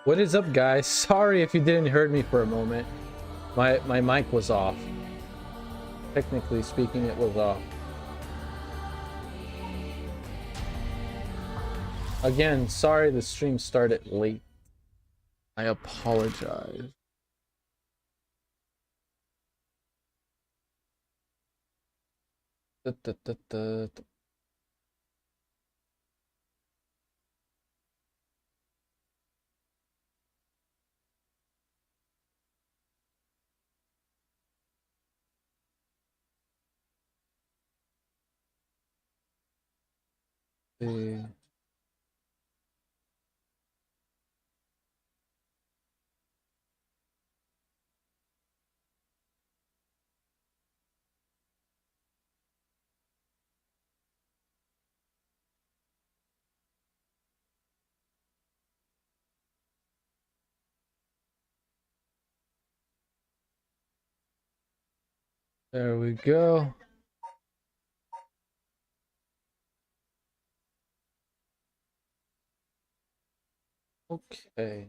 What is up, guys? Sorry if you didn't hear me for a moment. My mic was off. Technically speaking, it was off. Again, sorry the stream started late. I apologize. There we go. Okay.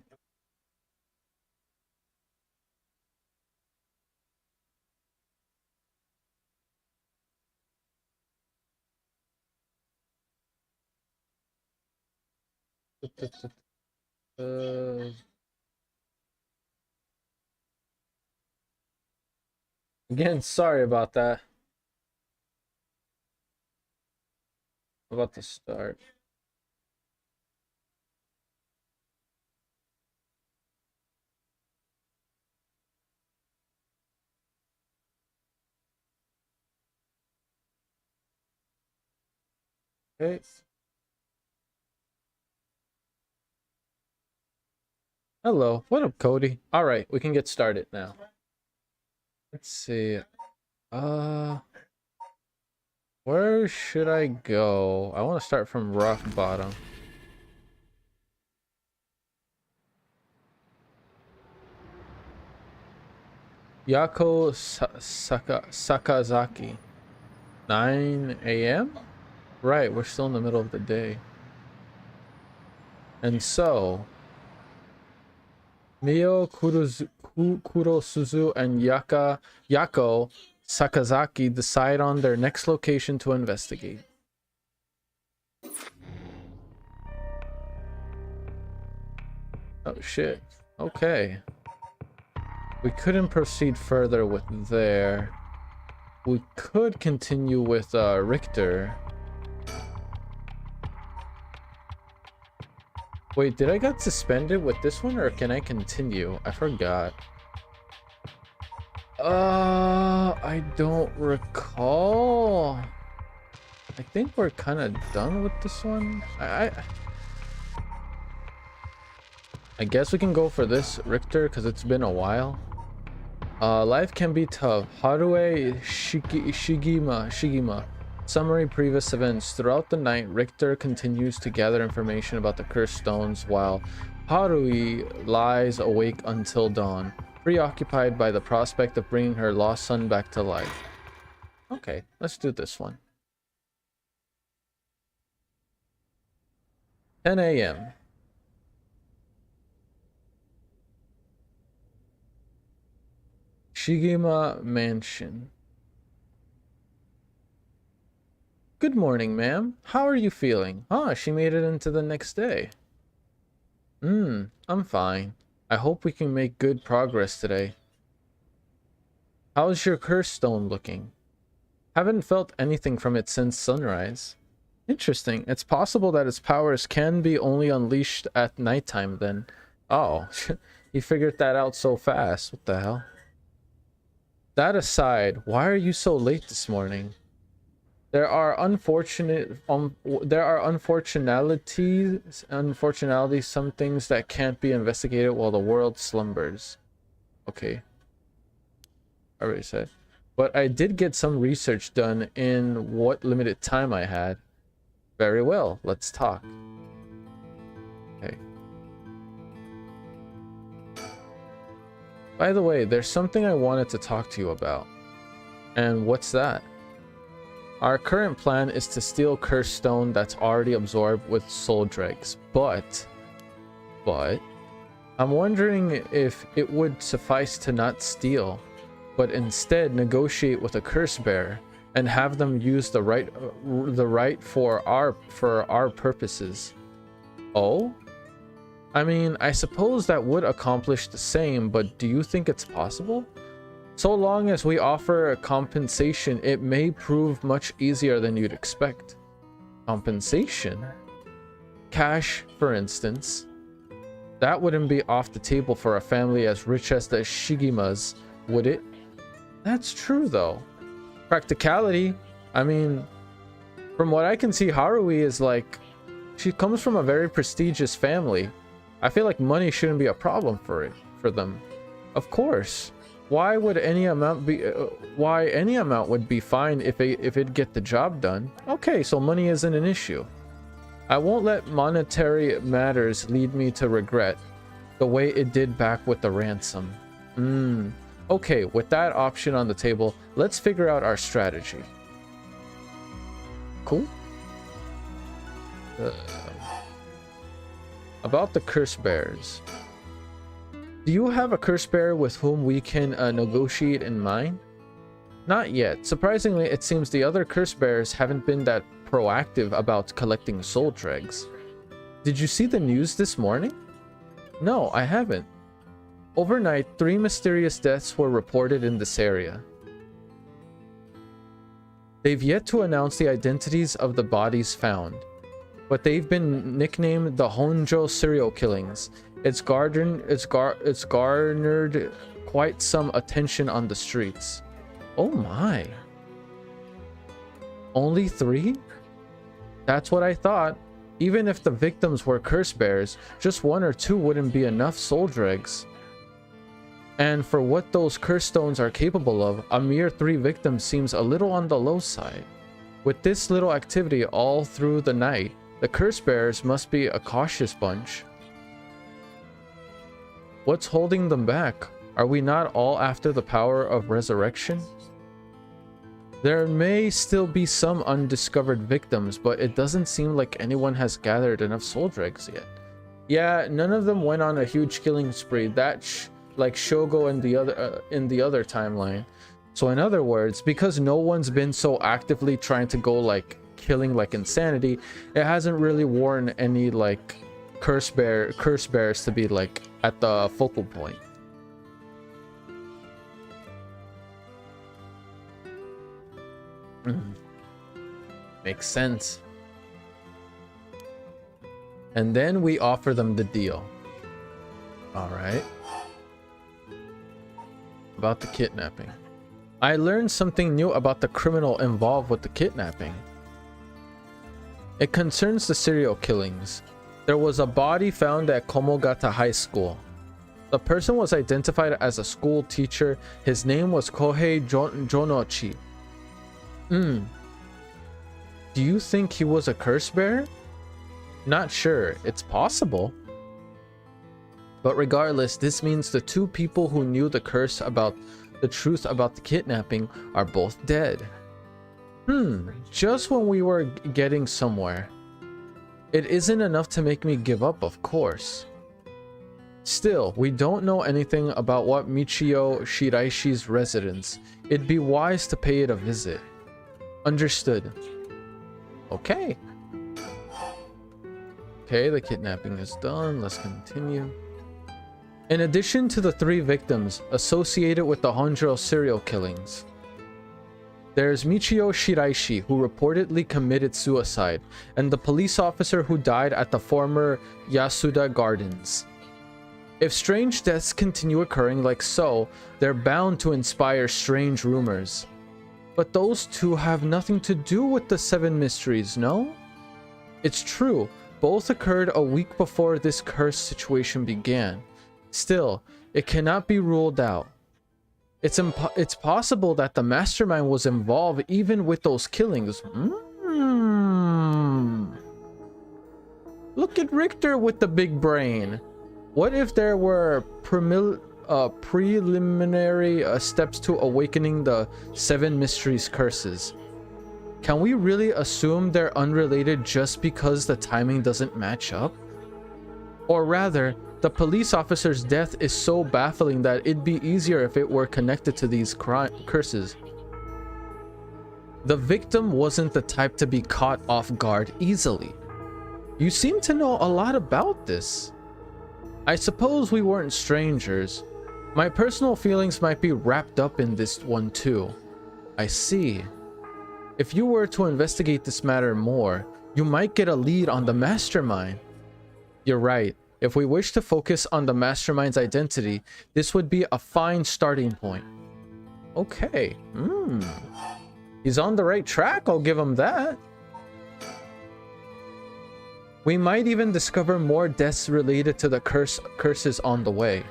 Again, sorry about that. About to start. Okay. Hello. What up, Cody? All right, we can get started now. Let's see. Where should I go? I want to start from rock bottom. Yako Sakazaki. 9 a.m.? Right, we're still in the middle of the day. And so, Mio Kurosuzu and Yako Sakazaki decide on their next location to investigate. Oh shit. Okay. We couldn't proceed further with there. We could continue with Richter. Wait, did I get suspended with this one, or can I continue? I forgot. I don't recall. I think we're kind of done with this one. I guess we can go for this Richter because it's been a while. Life can be tough. Harue Shigima. Summary previous events. Throughout the night, Richter continues to gather information about the cursed stones while Harui lies awake until dawn, preoccupied by the prospect of bringing her lost son back to life. Okay, let's do this one. 10 a.m. Shigima Mansion. Good morning, ma'am. How are you feeling? Ah, she made it into the next day. I'm fine. I hope we can make good progress today. How's your curse stone looking? Haven't felt anything from it since sunrise. Interesting. It's possible that its powers can be only unleashed at nighttime then. Oh, you figured that out so fast. What the hell? That aside, why are you so late this morning? There are unfortunalities, some things that can't be investigated while the world slumbers. Okay. I already said. But I did get some research done in what limited time I had. Very well, let's talk. Okay. By the way, there's something I wanted to talk to you about. And what's that? Our current plan is to steal cursed stone that's already absorbed with soul dregs, but I'm wondering if it would suffice to not steal, but instead negotiate with a curse bearer and have them use the right for our purposes. Oh? I mean, I suppose that would accomplish the same, but do you think it's possible? So long as we offer a compensation, it may prove much easier than you'd expect. Compensation? Cash, for instance. That wouldn't be off the table for a family as rich as the Shigimas, would it? That's true, though. Practicality. I mean, from what I can see, Harui is like... She comes from a very prestigious family. I feel like money shouldn't be a problem for them. Of course. Why would any amount be... why any amount would be fine if it'd get the job done? Okay, so money isn't an issue. I won't let monetary matters lead me to regret, the way it did back with the ransom. Okay, with that option on the table, let's figure out our strategy. Cool. About the curse bearers. Do you have a curse bearer with whom we can negotiate in mind? Not yet. Surprisingly, it seems the other curse bearers haven't been that proactive about collecting soul dregs. Did you see the news this morning? No, I haven't. Overnight, 3 mysterious deaths were reported in this area. They've yet to announce the identities of the bodies found, but they've been nicknamed the Honjo serial killings. It's garnered quite some attention on the streets. Oh my. Only 3? That's what I thought. Even if the victims were curse bearers, just 1 or 2 wouldn't be enough soul dregs. And for what those curse stones are capable of, a mere 3 victims seems a little on the low side. With this little activity all through the night, the curse bearers must be a cautious bunch. What's holding them back? Are we not all after the power of resurrection? There may still be some undiscovered victims, but it doesn't seem like anyone has gathered enough soul dregs yet. Yeah, none of them went on a huge killing spree. That's like Shogo in the other timeline. So in other words, because no one's been so actively trying to go like killing like insanity, it hasn't really worn any like curse bears to be like at the focal point. Makes sense. And then we offer them the deal. All right. About the kidnapping. I learned something new about the criminal involved with the kidnapping. It concerns the serial killings. There was a body found at Komogata High School. The person was identified as a school teacher. His name was Kohei Jonochi. Do you think he was a curse bearer? Not sure. It's possible. But regardless, this means the 2 people who knew the truth about the kidnapping are both dead. Just when we were getting somewhere. It isn't enough to make me give up, of course. Still, we don't know anything about what Michio Shiraishi's residence. It'd be wise to pay it a visit. Understood. Okay. Okay, the kidnapping is done. Let's continue. In addition to the 3 victims associated with the Honjo serial killings, there's Michio Shiraishi, who reportedly committed suicide, and the police officer who died at the former Yasuda Gardens. If strange deaths continue occurring like so, they're bound to inspire strange rumors. But those 2 have nothing to do with the 7 mysteries, no? It's true, both occurred a week before this cursed situation began. Still, it cannot be ruled out. It's possible that the mastermind was involved even with those killings. Look at Richter with the big brain. What if there were preliminary steps to awakening the 7 mysteries curses? Can we really assume they're unrelated just because the timing doesn't match up? Or rather, The police officer's death is so baffling that it'd be easier if it were connected to these curses. The victim wasn't the type to be caught off guard easily. You seem to know a lot about this. I suppose we weren't strangers. My personal feelings might be wrapped up in this one too. I see. If you were to investigate this matter more, you might get a lead on the mastermind. You're right. If we wish to focus on the mastermind's identity, this would be a fine starting point. Okay. He's on the right track, I'll give him that. We might even discover more deaths related to the curses on the way.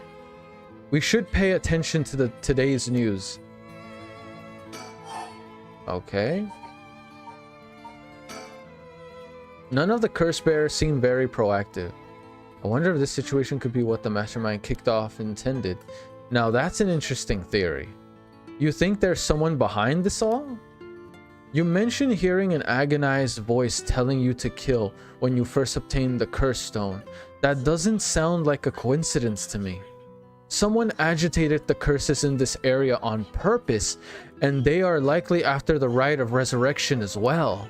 We should pay attention to today's news. Okay. None of the curse bearers seem very proactive. I wonder if this situation could be what the mastermind kicked off intended. Now that's an interesting theory. You think there's someone behind this all? You mentioned hearing an agonized voice telling you to kill when you first obtained the curse stone. That doesn't sound like a coincidence to me. Someone agitated the curses in this area on purpose, and they are likely after the rite of resurrection as well.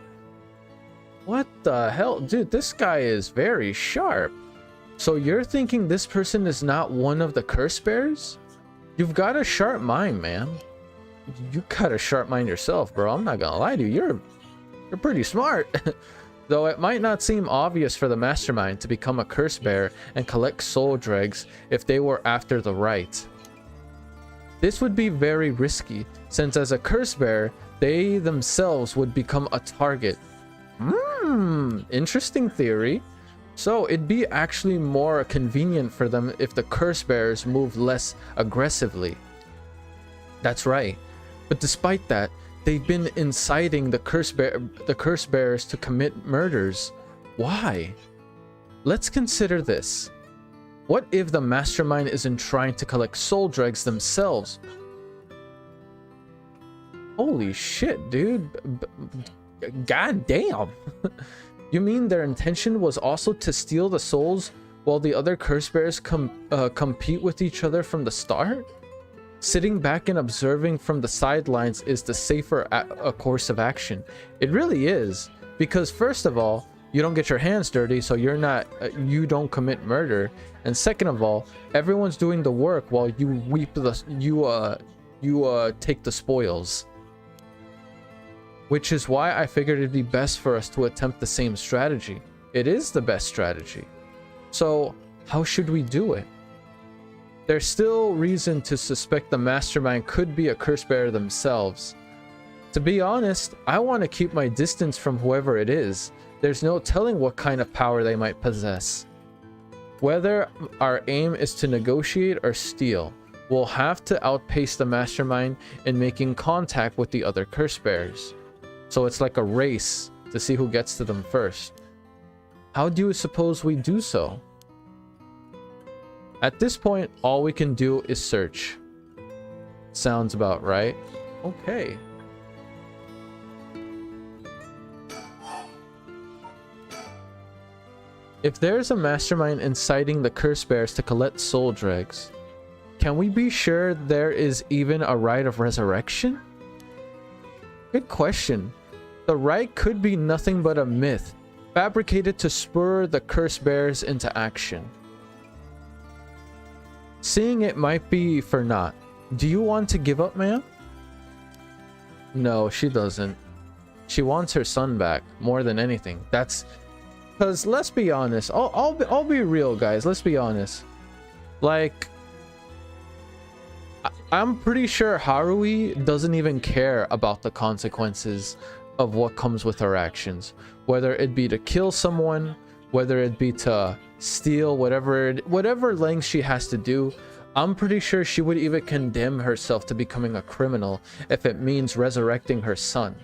What the hell? Dude, this guy is very sharp. So you're thinking this person is not one of the curse bearers? You've got a sharp mind, man. You got a sharp mind yourself, bro. I'm not gonna lie to you. You're pretty smart. Though it might not seem obvious for the mastermind to become a curse bearer and collect soul dregs if they were after the rite. This would be very risky, since as a curse bearer, they themselves would become a target. Interesting theory. So it'd be actually more convenient for them if the curse bearers moved less aggressively. That's right. But despite that, they've been inciting the curse bearers to commit murders. Why? Let's consider this. What if the mastermind isn't trying to collect soul dregs themselves? Holy shit, dude. God damn. You mean their intention was also to steal the souls while the other curse bearers compete with each other from the start? Sitting back and observing from the sidelines is the safer course of action. It really is, because first of all, you don't get your hands dirty, so you don't commit murder, and second of all, everyone's doing the work while you take the spoils. Which is why I figured it'd be best for us to attempt the same strategy. It is the best strategy. So how should we do it? There's still reason to suspect the mastermind could be a curse bearer themselves. To be honest, I want to keep my distance from whoever it is. There's no telling what kind of power they might possess. Whether our aim is to negotiate or steal, we'll have to outpace the mastermind in making contact with the other curse bearers. So it's like a race to see who gets to them first. How do you suppose we do so? At this point, all we can do is search. Sounds about right. Okay. If there's a mastermind inciting the curse bearers to collect soul dregs, can we be sure there is even a rite of resurrection? Good question. The rite could be nothing but a myth, fabricated to spur the curse bearers into action. Seeing it might be for naught. Do you want to give up, ma'am? No, she doesn't. She wants her son back more than anything. That's because, let's be honest. I'll be real, guys. Let's be honest. Like, I'm pretty sure Harui doesn't even care about the consequences of what comes with her actions, whether it be to kill someone, whether it be to steal, whatever lengths she has to do. I'm pretty sure she would even condemn herself to becoming a criminal if it means resurrecting her son.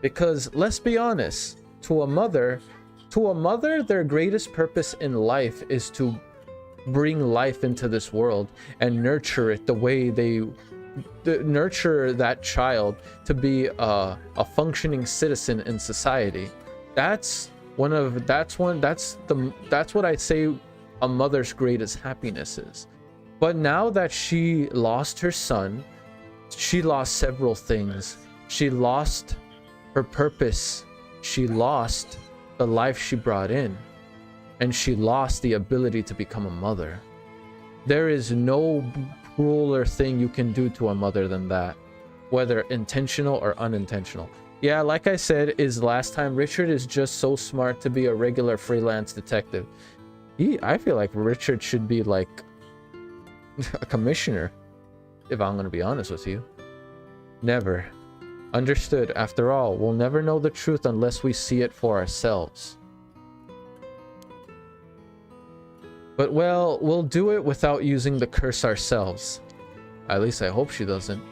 Because let's be honest, to a mother, their greatest purpose in life is to bring life into this world and nurture it the way they nurture that child to be a functioning citizen in society. That's what I'd say a mother's greatest happiness is. But now that she lost her son, she lost several things. She lost her purpose. She lost the life she brought in. And she lost the ability to become a mother. There is no crueler thing you can do to a mother than that, whether intentional or unintentional. Yeah, like I said is last time, Richard is just so smart to be a regular freelance detective. I feel like Richard should be like a commissioner, if I'm gonna be honest with you. Never. Understood. After all, we'll never know the truth unless we see it for ourselves. But well, we'll do it without using the curse ourselves. At least I hope she doesn't.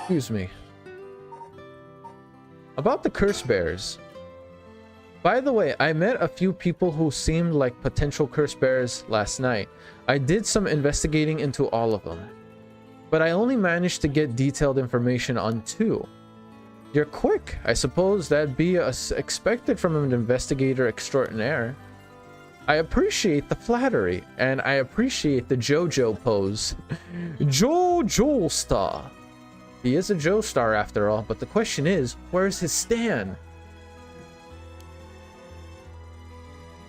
Excuse me. About the curse bearers. By the way, I met a few people who seemed like potential curse bearers last night. I did some investigating into all of them, but I only managed to get detailed information on 2. You're quick. I suppose that'd be expected from an investigator extraordinaire. I appreciate the flattery, and I appreciate the JoJo pose. JoJo star. He is a Joe star after all, but the question is, where's his stand?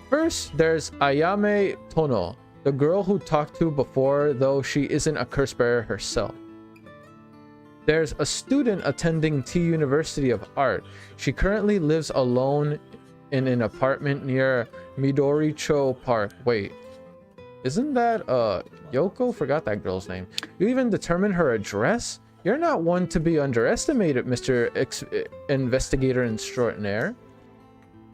First, there's Ayame Tono, the girl who talked to before, though she isn't a curse bearer herself. There's a student attending T University of Art. She currently lives alone in an apartment near Midoricho Park. Wait, isn't that Yoko? Forgot that girl's name. You even determined her address? You're not one to be underestimated, Mr. Investigator Extraordinaire.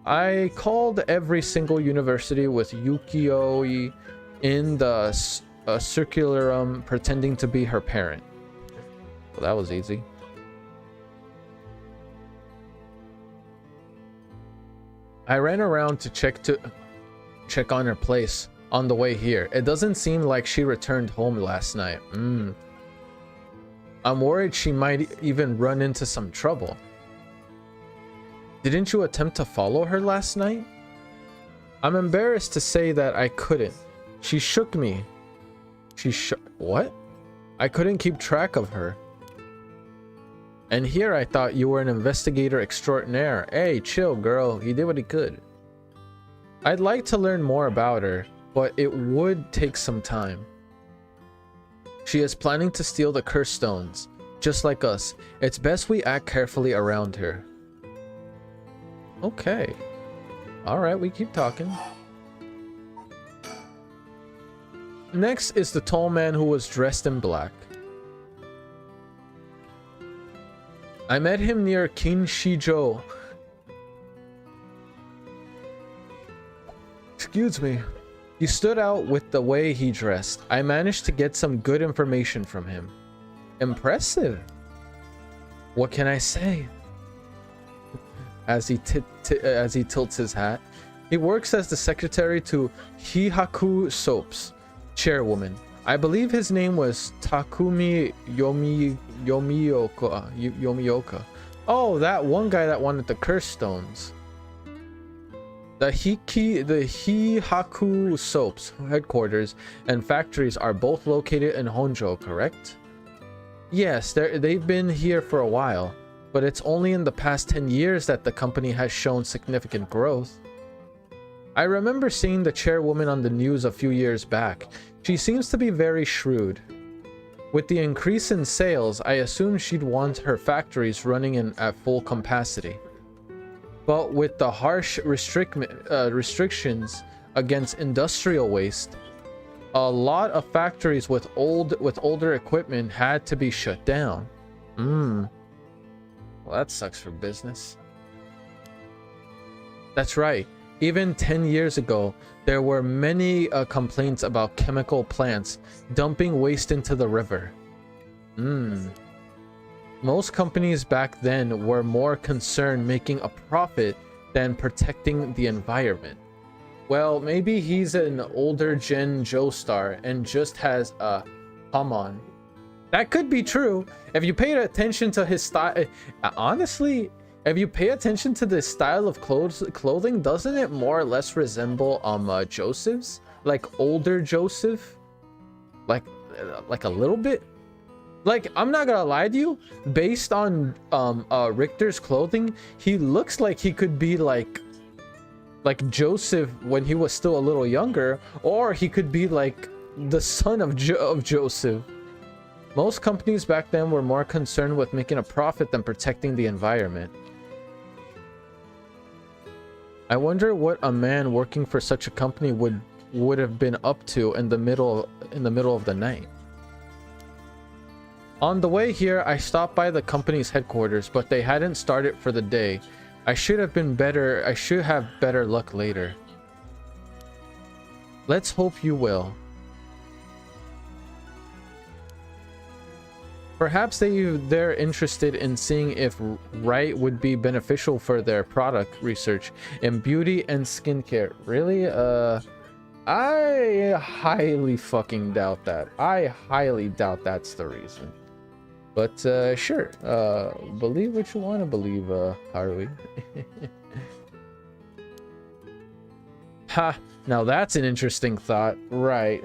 I called every single university with Yukio in the circularum pretending to be her parent. Well, that was easy. I ran around to check on her place on the way here. It doesn't seem like she returned home last night. I'm worried she might even run into some trouble. Didn't you attempt to follow her last night? I'm embarrassed to say that I couldn't. She shook me. What? I couldn't keep track of her. And here I thought you were an investigator extraordinaire. Hey, chill, girl. He did what he could. I'd like to learn more about her, but it would take some time. She is planning to steal the curse stones, just like us. It's best we act carefully around her. Okay. Alright, we keep talking. Next is the tall man who was dressed in black. I met him near Kinshijo. Excuse me. He stood out with the way he dressed. I managed to get some good information from him. Impressive. What can I say? As he tilts his hat. He works as the secretary to Hihaku Soaps, chairwoman. I believe his name was Takumi Yomioka. Oh, that one guy that wanted the curse stones. The Hihaku Soaps headquarters and factories are both located in Honjo, correct? Yes, they've been here for a while, but it's only in the past 10 years that the company has shown significant growth. I remember seeing the chairwoman on the news a few years back. She seems to be very shrewd. With the increase in sales, I assume she'd want her factories running at full capacity. But with the harsh restrictions against industrial waste, a lot of factories with older equipment had to be shut down. Well, that sucks for business. That's right. Even 10 years ago, there were many complaints about chemical plants dumping waste into the river. Most companies back then were more concerned making a profit than protecting the environment. Well, maybe he's an older gen Joestar and just has a hum on. That could be true. If you paid attention to his style, honestly, If you pay attention to this style of clothing, doesn't it more or less resemble Joseph's? Like older Joseph? Like a little bit? Like, I'm not gonna lie to you, based on Richter's clothing, he looks like he could be like Joseph when he was still a little younger, or he could be like the son of Joseph. Most companies back then were more concerned with making a profit than protecting the environment. I wonder what a man working for such a company would have been up to in the middle of the night. On the way here, I stopped by the company's headquarters, but they hadn't started for the day. I should have better luck later. Let's hope you will. Perhaps they're interested in seeing if Wright would be beneficial for their product research in beauty and skincare. Really? I highly fucking doubt that. I highly doubt that's the reason. But sure, believe what you want to believe, Harui. Ha! Now that's an interesting thought, right?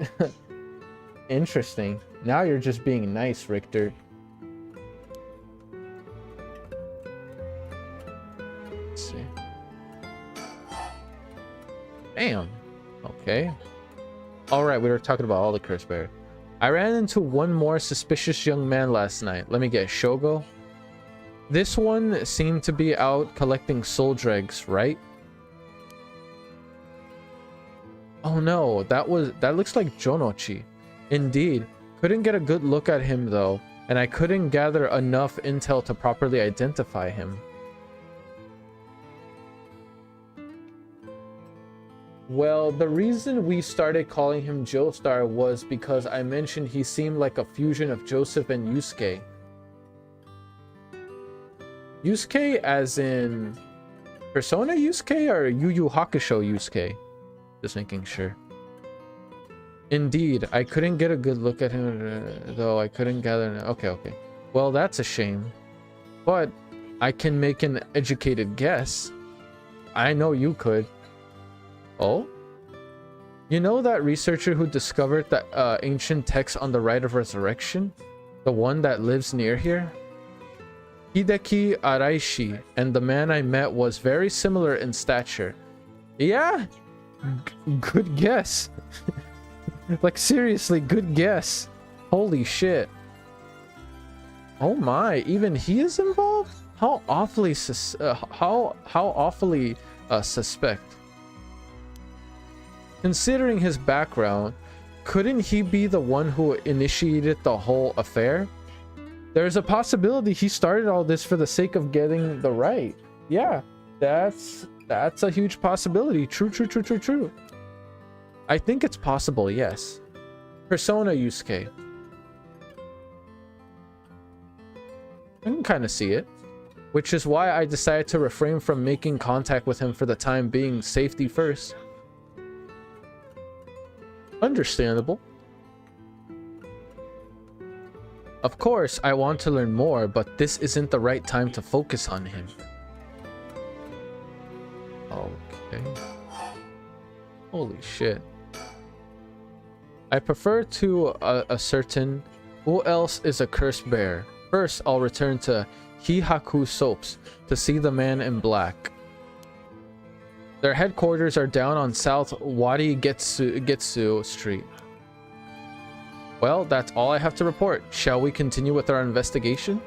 Interesting. Now you're just being nice, Richter. Let's see. Damn. Okay. All right, we were talking about all the curse bear. I ran into one more suspicious young man last night. Let me guess, Shogo? This one seemed to be out collecting soul dregs, right? Oh no, that looks like Jonochi. Indeed. Couldn't get a good look at him though, and I couldn't gather enough intel to properly identify him. Well, the reason we started calling him Joestar was because I mentioned he seemed like a fusion of Joseph and Yusuke. Yusuke as in Persona Yusuke or Yu Yu Hakusho Yusuke? Just making sure. Indeed, I couldn't get a good look at him, though I couldn't gather... Okay. Well, that's a shame. But I can make an educated guess. I know you could. Oh? You know that researcher who discovered that ancient text on the Rite of Resurrection? The one that lives near here? Hideki Araishi, and the man I met was very similar in stature. Yeah? Good guess. Like, seriously, good guess. Holy shit. Oh my, even he is involved? How awfully suspect. Considering his background, couldn't he be the one who initiated the whole affair? There's a possibility he started all this for the sake of getting the right. Yeah, that's a huge possibility. True. I think it's possible, yes. Persona Yusuke. I can kind of see it. Which is why I decided to refrain from making contact with him for the time being. Safety first. Understandable. Of course, I want to learn more, but this isn't the right time to focus on him. Okay. Holy shit. I prefer to ascertain who else is a cursed bear. First, I'll return to Hihaku Soaps to see the man in black. Their headquarters are down on South Wadi Getsu Street. Well, that's all I have to report. Shall we continue with our investigation?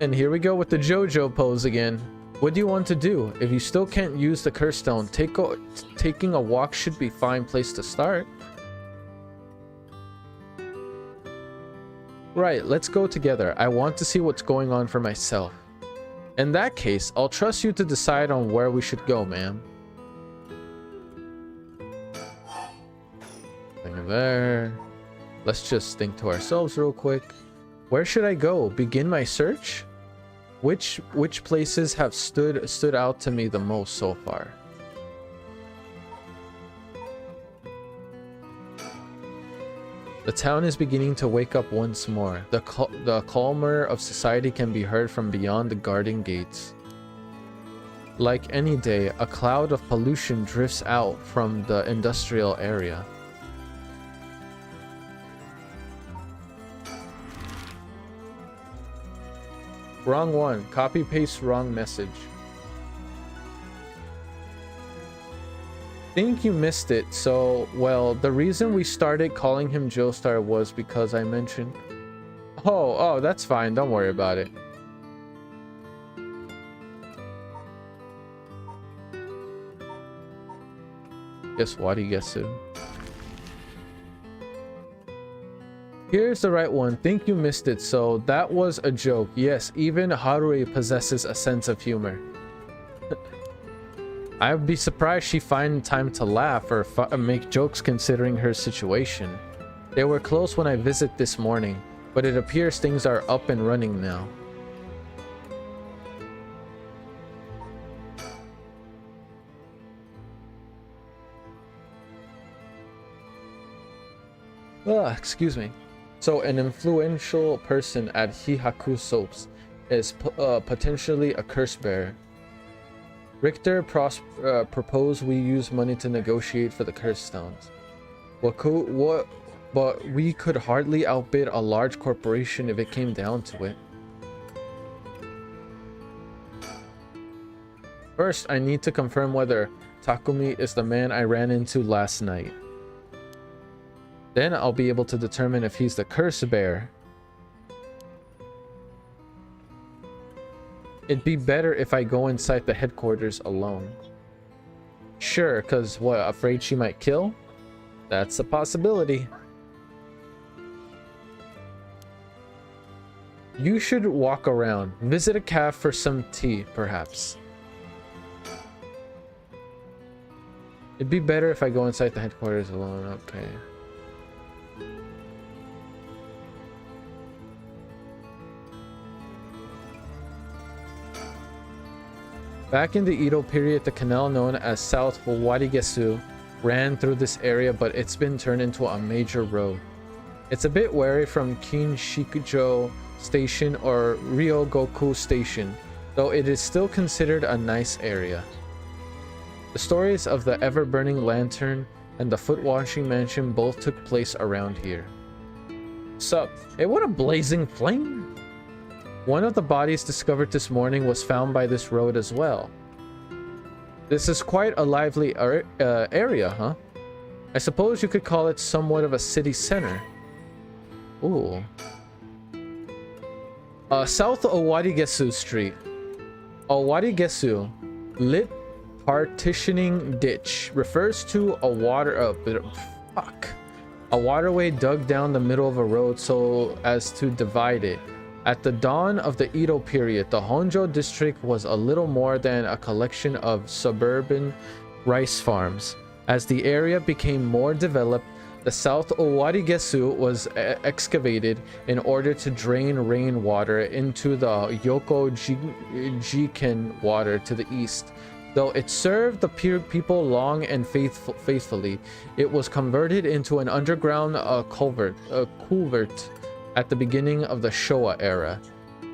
And here we go with the JoJo pose again. What do you want to do? If you still can't use the curse stone, taking a walk should be a fine place to start. Right, let's go together. I want to see what's going on for myself. In that case, I'll trust you to decide on where we should go, ma'am. Thing there. Let's just think to ourselves real quick. Where should I go? Begin my search? Which places have stood out to me the most so far? The town is beginning to wake up once more. The clamor of society can be heard from beyond the garden gates. Like any day, a cloud of pollution drifts out from the industrial area. Wrong one. Copy paste wrong message. Think you missed it. So, well, the reason we started calling him Joestar was because I mentioned... Oh, that's fine. Don't worry about it. Guess what? Guess it. Here's the right one. Think you missed it. So that was a joke. Yes, even Haruhi possesses a sense of humor. I'd be surprised she find time to laugh or make jokes considering her situation. They were close when I visited this morning, but it appears things are up and running now. Excuse me. So an influential person at Hihaku Soaps is potentially a curse bearer. Richter proposed we use money to negotiate for the curse stones. But we could hardly outbid a large corporation if it came down to it. First, I need to confirm whether Takumi is the man I ran into last night. Then I'll be able to determine if he's the curse bearer. It'd be better if I go inside the headquarters alone. Sure, cause what, afraid she might kill? That's a possibility. You should walk around. Visit a cafe for some tea, perhaps. It'd be better if I go inside the headquarters alone. Okay. Back in the Edo period, the canal known as South Wadigesu ran through this area, but it's been turned into a major road. It's a bit wary from Kinshikujo Station or Ryogoku Station, though it is still considered a nice area. The stories of the ever-burning lantern and the foot-washing mansion both took place around here. Sup? Hey, what a blazing flame! One of the bodies discovered this morning was found by this road as well. This is quite a lively area, huh? I suppose you could call it somewhat of a city center. Ooh. South Owarigesu Street. Owarigesu, lit partitioning ditch, refers to a waterway dug down the middle of a road so as to divide it. At the dawn of the Edo period, the Honjo district was a little more than a collection of suburban rice farms. As the area became more developed, the South Owarigesu was excavated in order to drain rainwater into the Yoko Jiken water to the east. Though it served the people long and faithfully, it was converted into an underground culvert at the beginning of the Showa era.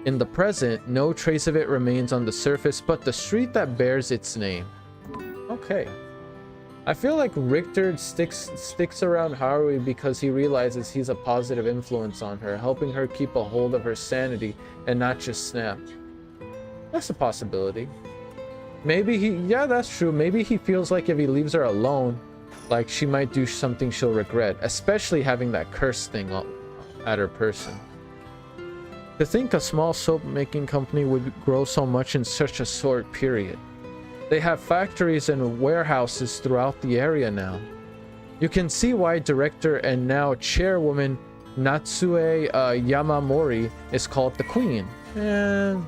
In the present, no trace of it remains on the surface but the street that bears its name. Okay. I feel like Richter sticks around Haruhi because he realizes he's a positive influence on her, helping her keep a hold of her sanity and not just snap. That's a possibility. Maybe yeah, that's true. Maybe he feels like if he leaves her alone, like she might do something she'll regret, especially having that curse thing at her person. To think a small soap making company would grow so much in such a short period. They have factories and warehouses throughout the area now. You can see why director and now chairwoman Natsue Yamamori is called the Queen. And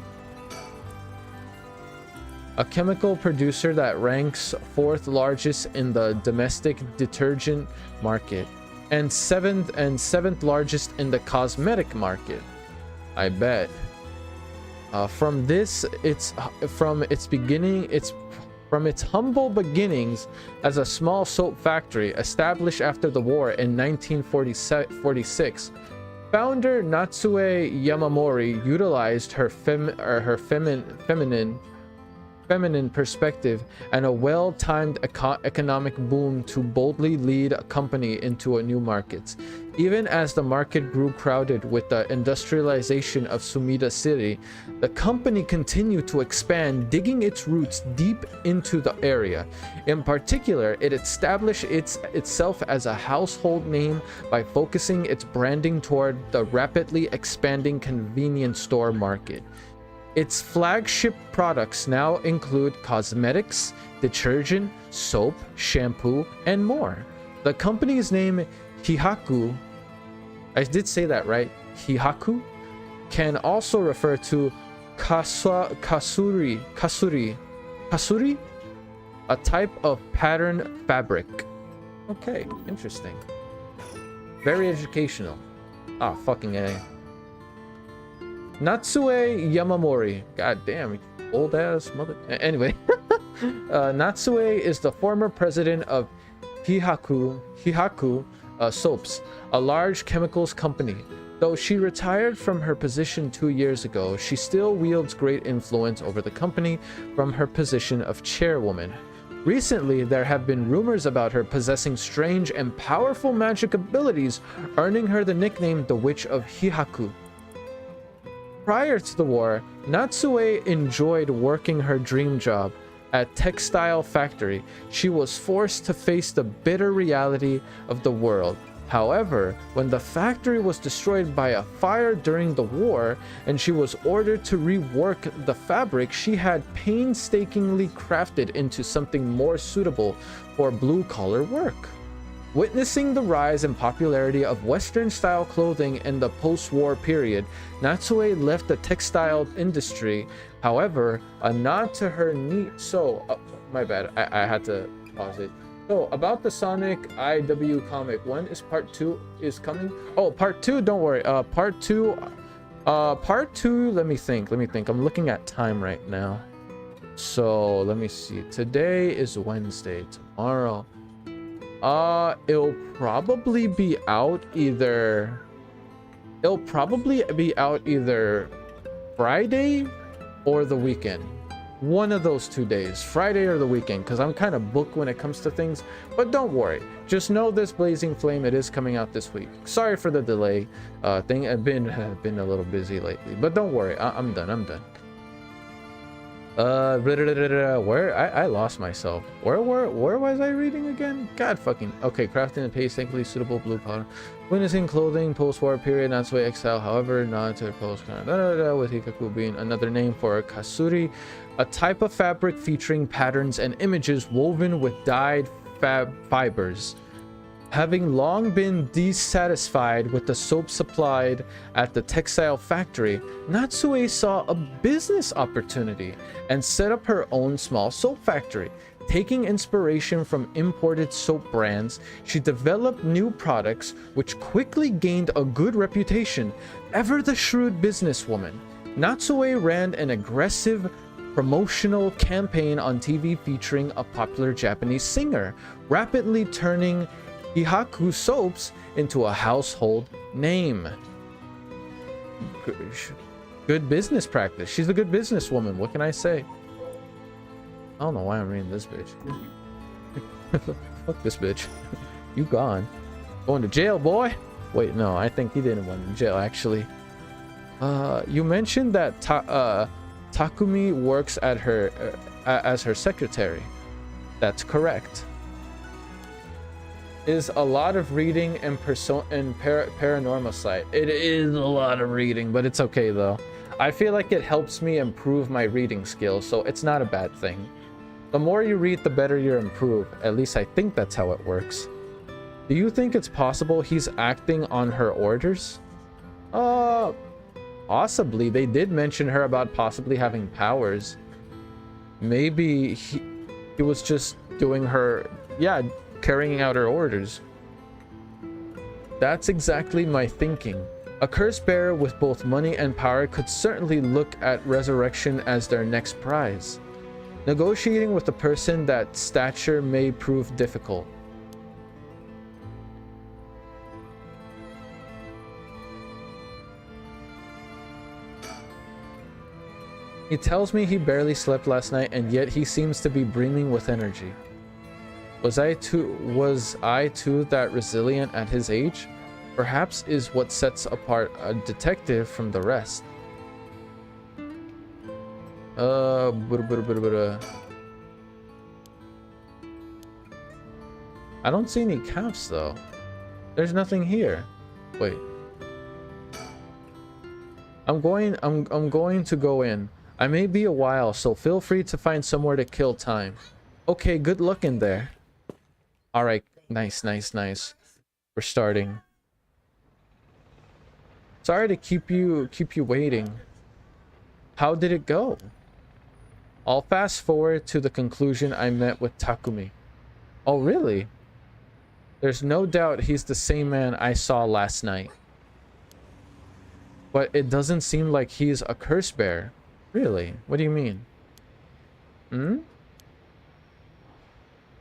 a chemical producer that ranks 4th largest in the domestic detergent market and 7th largest in the cosmetic market. I bet. From its beginning From its humble beginnings as a small soap factory established after the war in 1946, founder Natsue Yamamori utilized her feminine perspective and a well-timed economic boom to boldly lead a company into a new markets. Even as the market grew crowded with the industrialization of Sumida City, the company continued to expand, digging its roots deep into the area. In particular, it established itself as a household name by focusing its branding toward the rapidly expanding convenience store market. Its flagship products now include cosmetics, detergent, soap, shampoo, and more. The company's name, Hihaku, I did say that right, Hihaku, can also refer to kasuri, a type of pattern fabric. Okay, interesting. Very educational. Ah, fucking A. Natsue Yamamori. God damn, old ass mother. Anyway, Natsue is the former president of Hihaku Soaps, a large chemicals company. Though she retired from her position 2 years ago, she still wields great influence over the company from her position of chairwoman. Recently, there have been rumors about her possessing strange and powerful magic abilities, earning her the nickname the Witch of Hihaku. Prior to the war, Natsue enjoyed working her dream job at textile factory. She was forced to face the bitter reality of the world. However, when the factory was destroyed by a fire during the war and she was ordered to rework the fabric she had painstakingly crafted into something more suitable for blue-collar work. Witnessing the rise in popularity of Western-style clothing in the post-war period, Natsue left the textile industry. However, a nod to her my bad, I had to pause it. So, about the Sonic IW comic, when is part 2 is coming? Oh, part 2, don't worry. Part 2, let me think. I'm looking at time right now. So, let me see. Today is Wednesday. Tomorrow. It'll probably be out either Friday or the weekend. One of those 2 days, Friday or the weekend, because I'm kind of booked when it comes to things. But don't worry, just know this Blazing Flame, it is coming out this week. Sorry for the delay thing. I've been a little busy lately, but don't worry, I'm done. Where I lost myself. Where was I reading again? God fucking. Okay, crafting and painstakingly suitable blue powder. Witnessing clothing post-war period, Natsue exile, however, not to post with Hikaku being another name for kasuri, a type of fabric featuring patterns and images woven with dyed fibers. Having long been dissatisfied with the soap supplied at the textile factory, Natsue saw a business opportunity and set up her own small soap factory. Taking inspiration from imported soap brands, she developed new products which quickly gained a good reputation. Ever the shrewd businesswoman, Natsue ran an aggressive promotional campaign on TV featuring a popular Japanese singer, rapidly turning Hihaku Soaps into a household name. Good business practice. She's a good businesswoman. What can I say? I don't know why I'm reading this bitch. Fuck this bitch. You gone. Going to jail, boy. Wait, no, I think he didn't went to jail, actually. You mentioned that Takumi works at her as her secretary. That's correct. Is a lot of reading and Paranormasight. It is a lot of reading, but it's okay though. I feel like it helps me improve my reading skills, so it's not a bad thing. The more you read, the better you improve. At least I think that's how it works. Do you think it's possible he's acting on her orders? Possibly. They did mention her about possibly having powers. Maybe he was just doing her, carrying out her orders. That's exactly my thinking. A curse bearer with both money and power could certainly look at resurrection as their next prize. Negotiating with a person that stature may prove difficult. He tells me he barely slept last night, and yet he seems to be brimming with energy. Was I too that resilient at his age? Perhaps is what sets apart a detective from the rest. I don't see any caps though. There's nothing here. Wait. I'm going to go in. I may be a while, so feel free to find somewhere to kill time. Okay, good luck in there. All right, nice. We're starting. Sorry to keep you waiting. How did it go? I'll fast forward to the conclusion. I met with Takumi. Oh, really? There's no doubt he's the same man I saw last night. But it doesn't seem like he's a curse bearer. Really? What do you mean?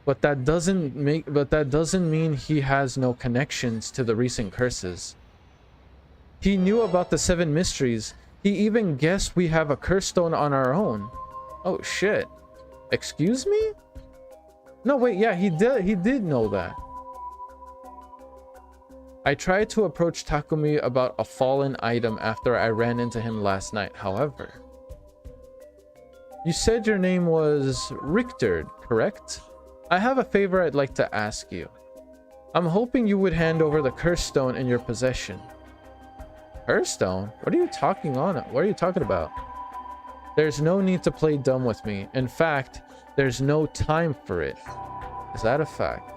But that doesn't mean he has no connections to the recent curses. He knew about the 7 mysteries. He even guessed we have a curse stone on our own. Oh shit. Excuse me? No, wait, yeah, he did know that. I tried to approach Takumi about a fallen item after I ran into him last night. However, you said your name was Richter, correct? I have a favor I'd like to ask you. I'm hoping you would hand over the curse stone in your possession. Curse stone? What are you talking about? There's no need to play dumb with me. In fact, there's no time for it. Is that a fact?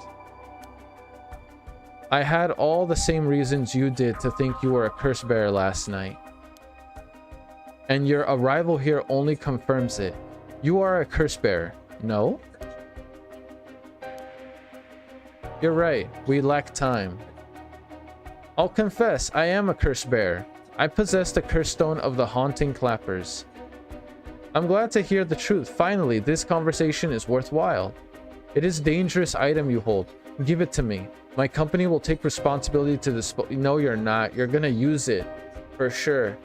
I had all the same reasons you did to think you were a curse bearer last night. And your arrival here only confirms it. You are a curse bearer. No? You're right. We lack time. I'll confess, I am a curse bearer. I possess the curse stone of the haunting clappers. I'm glad to hear the truth. Finally, this conversation is worthwhile. It is a dangerous item you hold. Give it to me. My company will take responsibility to dispose. No, you're not. You're gonna use it. For sure.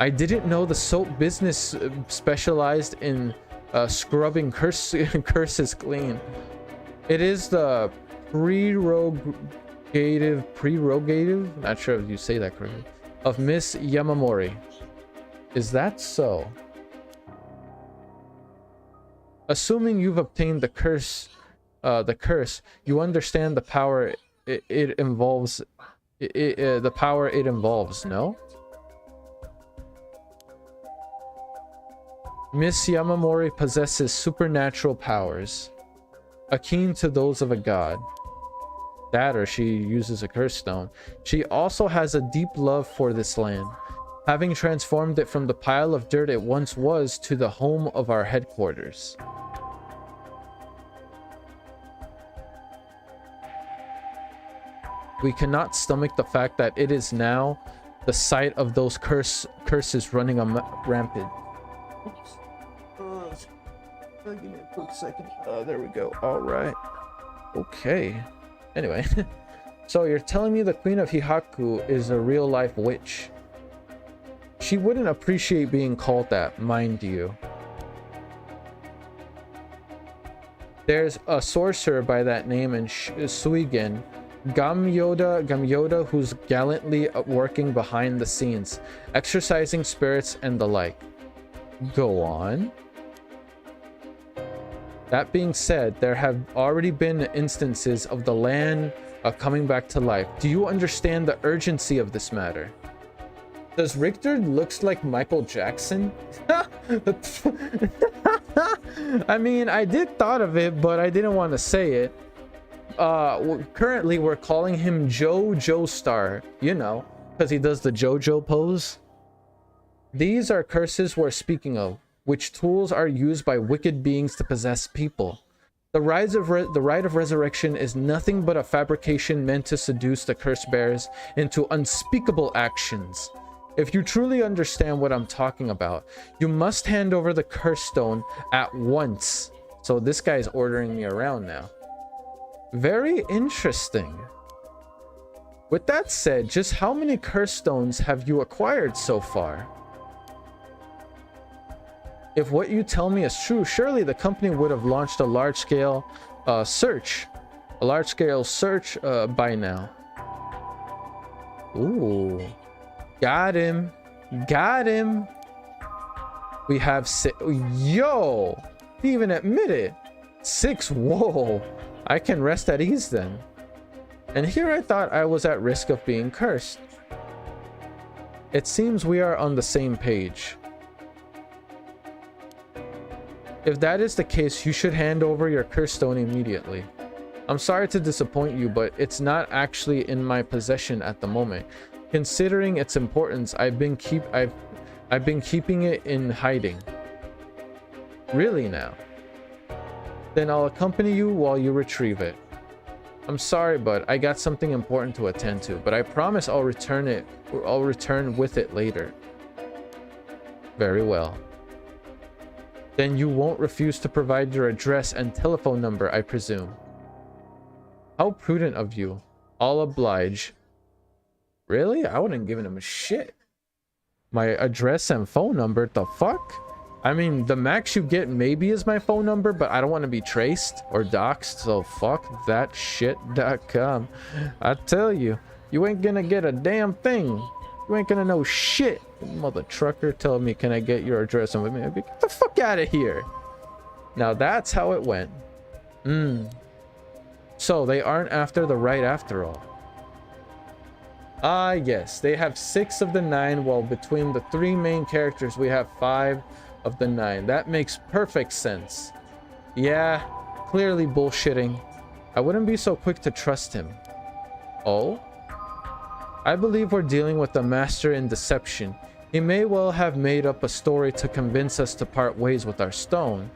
I didn't know the soap business specialized in scrubbing curses clean. It is the prerogative, not sure if you say that correctly, of Miss Yamamori. Is that so? Assuming you've obtained the curse, you understand the power it involves. The power it involves, no? Miss Yamamori possesses supernatural powers, akin to those of a god. That or she uses a curse stone. She also has a deep love for this land, having transformed it from the pile of dirt it once was to the home of our headquarters. We cannot stomach the fact that it is now the site of those curses running rampant. Give me a quick second. There we go. All right. Okay. Anyway, so you're telling me the Queen of Hihaku is a real-life witch? She wouldn't appreciate being called that, mind you. There's a sorcerer by that name in Suigen, Gamyoda, who's gallantly working behind the scenes, exorcising spirits and the like. Go on. That being said, there have already been instances of the land coming back to life. Do you understand the urgency of this matter? Does Richter looks like Michael Jackson? I mean, I did thought of it, but I didn't want to say it. Currently, we're calling him JoJo Star, you know, because he does the JoJo pose. These are curses we're speaking of, which tools are used by wicked beings to possess people. The rite of resurrection is nothing but a fabrication meant to seduce the curse bearers into unspeakable actions. If you truly understand what I'm talking about, you must hand over the curse stone at once. So this guy's ordering me around now. Very interesting. With that said, just how many curse stones have you acquired so far? If what you tell me is true, surely the company would have launched a large-scale search. A large-scale search by now. Ooh. Got him. Got him. We have six. Yo! He even admitted. 6. Whoa. I can rest at ease then. And here I thought I was at risk of being cursed. It seems we are on the same page. If that is the case, you should hand over your curse stone immediately. I'm sorry to disappoint you, but it's not actually in my possession at the moment. Considering its importance, I've been keeping it in hiding. Really now? Then I'll accompany you while you retrieve it. I'm sorry, but I got something important to attend to, but I promise I'll return with it later. Very well. Then you won't refuse to provide your address and telephone number, I presume. How prudent of you. I'll oblige. Really? I wouldn't have given him a shit. My address and phone number? The fuck? I mean, the max you get maybe is my phone number, but I don't want to be traced or doxxed, so fuck that shit.com. I tell you, you ain't gonna get a damn thing. You ain't gonna know shit. Mother trucker telling me, can I get your address? And get the fuck out of here. Now that's how it went. So they aren't after the right after all. Ah, yes, they have 6 of the 9, while between the 3 main characters we have 5 of the 9. That makes perfect sense. Yeah, clearly bullshitting. I wouldn't be so quick to trust him. Oh? I believe we're dealing with a master in deception. He may well have made up a story to convince us to part ways with our stone.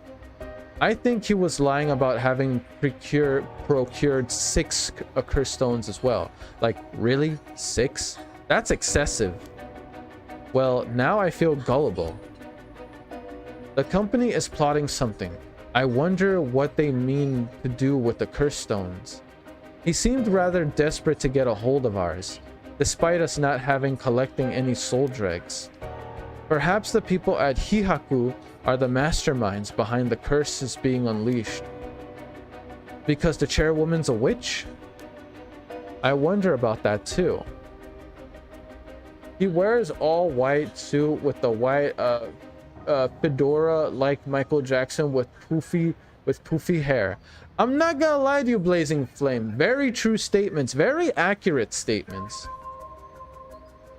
I think he was lying about having procured 6 accursed stones as well. Like, really? 6? That's excessive. Well, now I feel gullible. The company is plotting something. I wonder what they mean to do with the cursed stones. He seemed rather desperate to get a hold of ours, despite us not having collecting any soul dregs. Perhaps the people at Hihaku are the masterminds behind the curses being unleashed. Because the chairwoman's a witch? I wonder about that too. He wears all white suit with the white fedora like Michael Jackson with poofy hair. I'm not gonna lie to you, Blazing Flame. Very true statements, very accurate statements.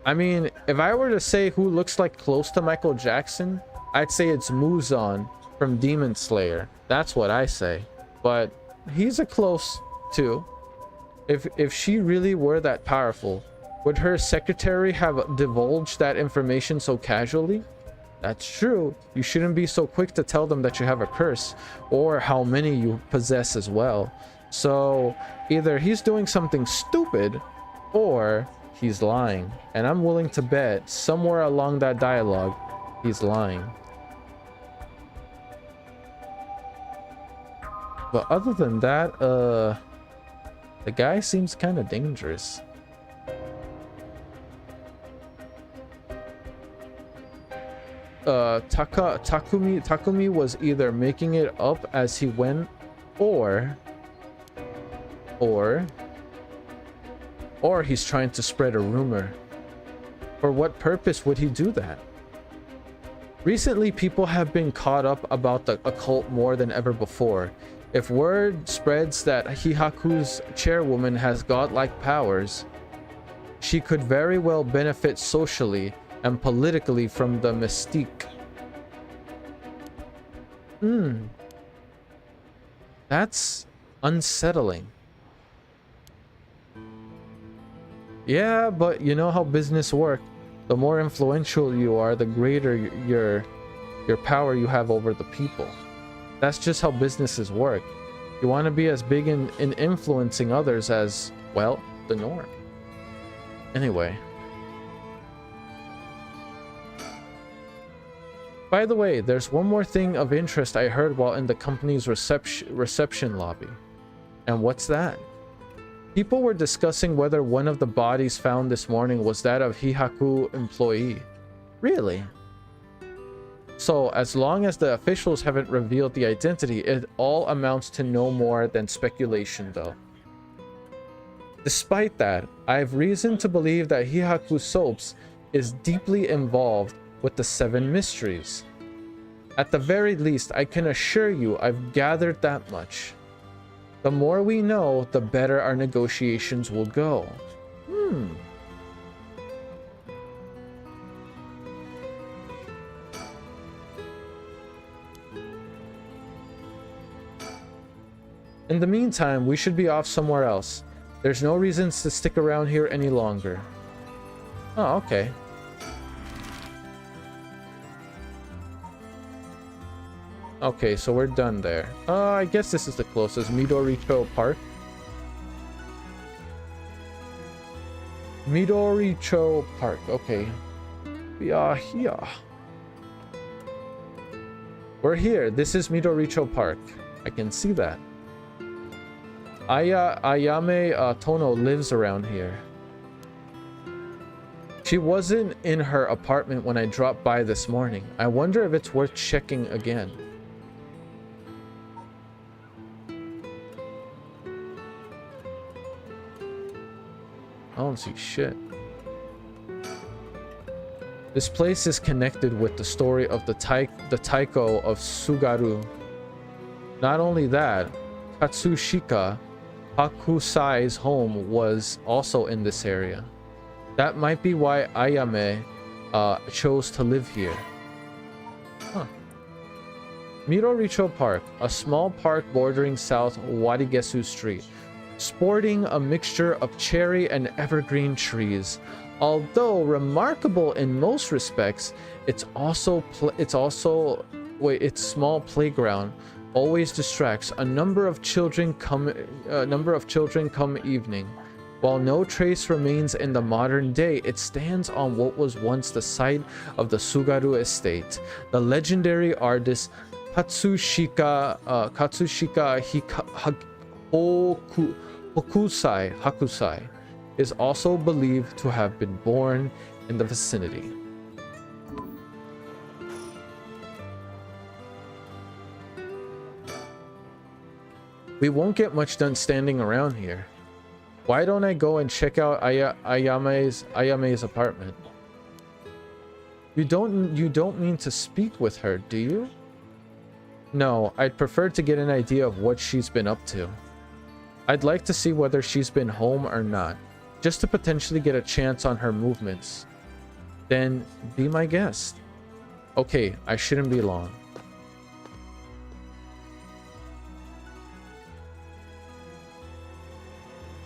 I mean, if I were to say who looks like close to Michael Jackson, I'd say it's Muzan from Demon Slayer. That's what I say. But he's a close too. If she really were that powerful, would her secretary have divulged that information so casually? That's true. You shouldn't be so quick to tell them that you have a curse, or how many you possess as well. So either he's doing something stupid, or he's lying. And I'm willing to bet somewhere along that dialogue, he's lying. But other than that, the guy seems kind of dangerous. Takumi was either making it up as he went, or he's trying to spread a rumor. For what purpose would he do that? Recently, people have been caught up about the occult more than ever before. If word spreads that Hihaku's chairwoman has godlike powers, she could very well benefit socially and politically from the mystique. That's unsettling. Yeah, but you know how business works. The more influential you are, the greater your power you have over the people. That's just how businesses work. You want to be as big in influencing others as, well, the norm. Anyway. By the way, there's one more thing of interest I heard while in the company's reception lobby. And what's that? People were discussing whether one of the bodies found this morning was that of Hihaku employee. Really? So, as long as the officials haven't revealed the identity, it all amounts to no more than speculation, though. Despite that, I have reason to believe that Hihaku Soaps is deeply involved with the 7 mysteries. At the very least, I can assure you I've gathered that much. The more we know, the better our negotiations will go. In the meantime, we should be off somewhere else. There's no reason to stick around here any longer. Oh, okay. Okay, so we're done there. I guess this is the closest. Midoricho Park. Midoricho Park. Okay. We are here. We're here. This is Midoricho Park. I can see that. Ayame Tono lives around here. She wasn't in her apartment when I dropped by this morning. I wonder if it's worth checking again. I don't see shit. This place is connected with the story of the taiko of Sugaru. Not only that, Katsushika Hakusai's home was also in this area. That might be why Ayame chose to live here. Huh. Midoricho Park, a small park bordering South Warigesu Street, sporting a mixture of cherry and evergreen trees. Although remarkable in most respects, its small playground always distracts a number of children come evening. While no trace remains in the modern day, it stands on what was once the site of the Sugaru estate. The legendary artist Katsushika Hakusai is also believed to have been born in the vicinity. We won't get much done standing around here. Why don't I go and check out Ayame's apartment? You don't mean to speak with her, do you? No, I'd prefer to get an idea of what she's been up to. I'd like to see whether she's been home or not, just to potentially get a chance on her movements. Then be my guest. Okay, I shouldn't be long.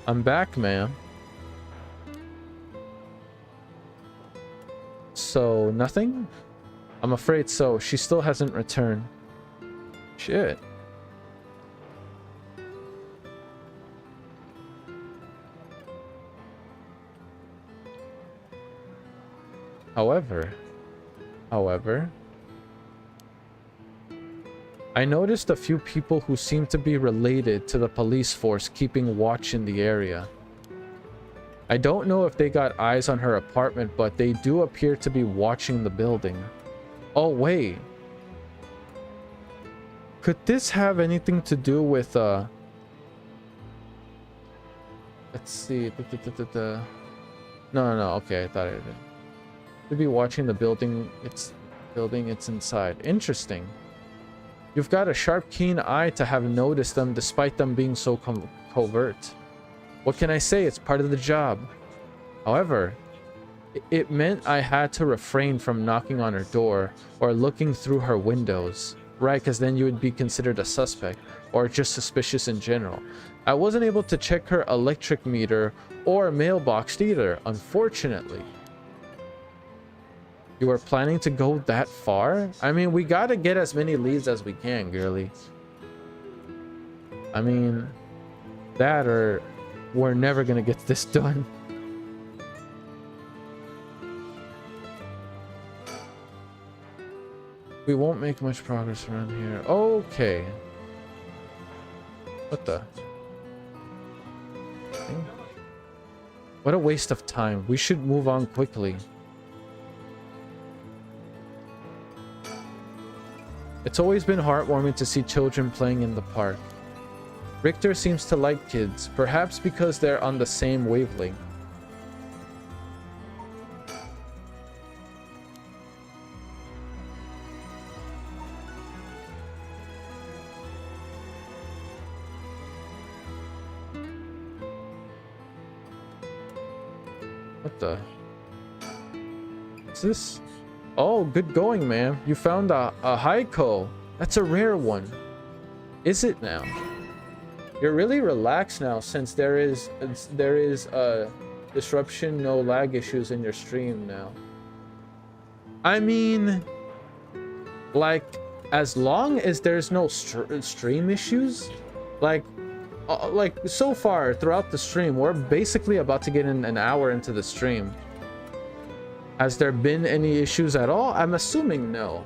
I'm back, ma'am. So, nothing? I'm afraid so. She still hasn't returned. Shit. However, I noticed a few people who seem to be related to the police force keeping watch in the area. I don't know if they got eyes on her apartment, but they do appear to be watching the building. Oh, wait. Could this have anything to do with, let's see. No, okay, I thought I did. Could be watching the building. It's inside. Interesting. You've got a sharp, keen eye to have noticed them despite them being so covert. What can I say? It's part of the job. However, it meant I had to refrain from knocking on her door or looking through her windows. Right, because then you would be considered a suspect or just suspicious in general. I wasn't able to check her electric meter or mailbox either, unfortunately. You were planning to go that far? I mean, we gotta get as many leads as we can, girly. I mean, that or we're never gonna get this done. We won't make much progress around here. Okay. What the? What a waste of time. We should move on quickly. It's always been heartwarming to see children playing in the park. Richter seems to like kids, perhaps because they're on the same wavelength. What the? What's this? Oh, good going, man. You found a Heiko. That's a rare one. Is it now? You're really relaxed now since there is disruption, no lag issues in your stream now. I mean, like, as long as there's no stream issues, like so far throughout the stream, we're basically about to get in an hour into the stream. Has there been any issues at all? I'm assuming no.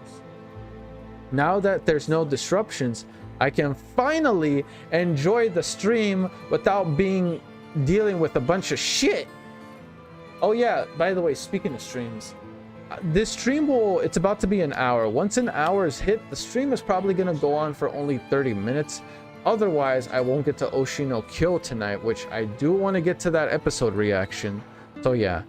Now that there's no disruptions, I can finally enjoy the stream without dealing with a bunch of shit. Oh yeah, by the way, speaking of streams, this stream it's about to be an hour. Once an hour is hit, the stream is probably gonna go on for only 30 minutes. Otherwise, I won't get to Oshi no Kyo tonight, which I do want to get to that episode reaction. So yeah,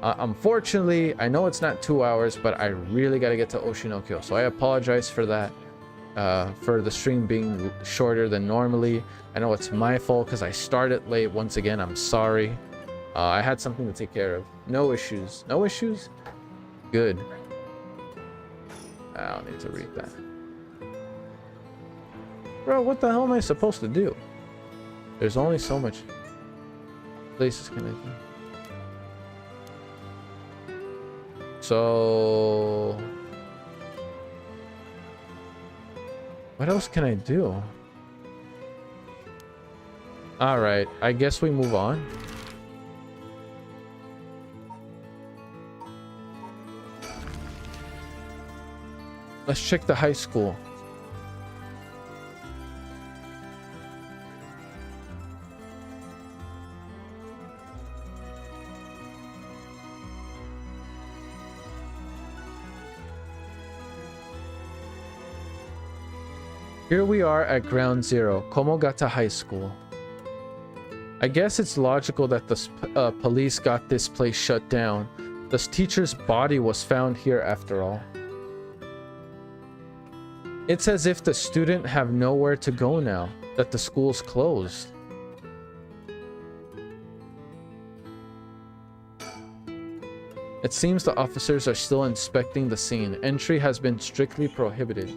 unfortunately, I know it's not 2 hours, but I really got to get to Oshi no Kyo. So I apologize for that, for the stream being shorter than normally. I know it's my fault because I started late. Once again, I'm sorry. I had something to take care of. No issues. No issues? Good. I don't need to read that. Bro, what the hell am I supposed to do? There's only so much places can I do. So what else can I do? All right, I guess we move on. Let's check the high school. Here we are at Ground Zero, Komogata High School. I guess it's logical that the police got this place shut down. This teacher's body was found here after all. It's as if the student have nowhere to go now, that the school's closed. It seems the officers are still inspecting the scene. Entry has been strictly prohibited.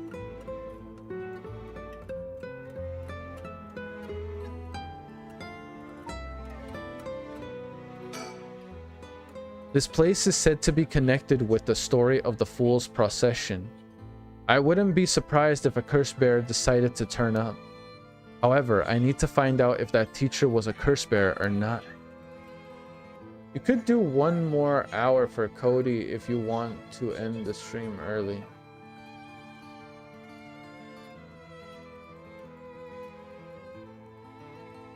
This place is said to be connected with the story of the Fool's Procession. I wouldn't be surprised if a curse bearer decided to turn up. However, I need to find out if that teacher was a curse bearer or not. You could do one more hour for Cody if you want to end the stream early.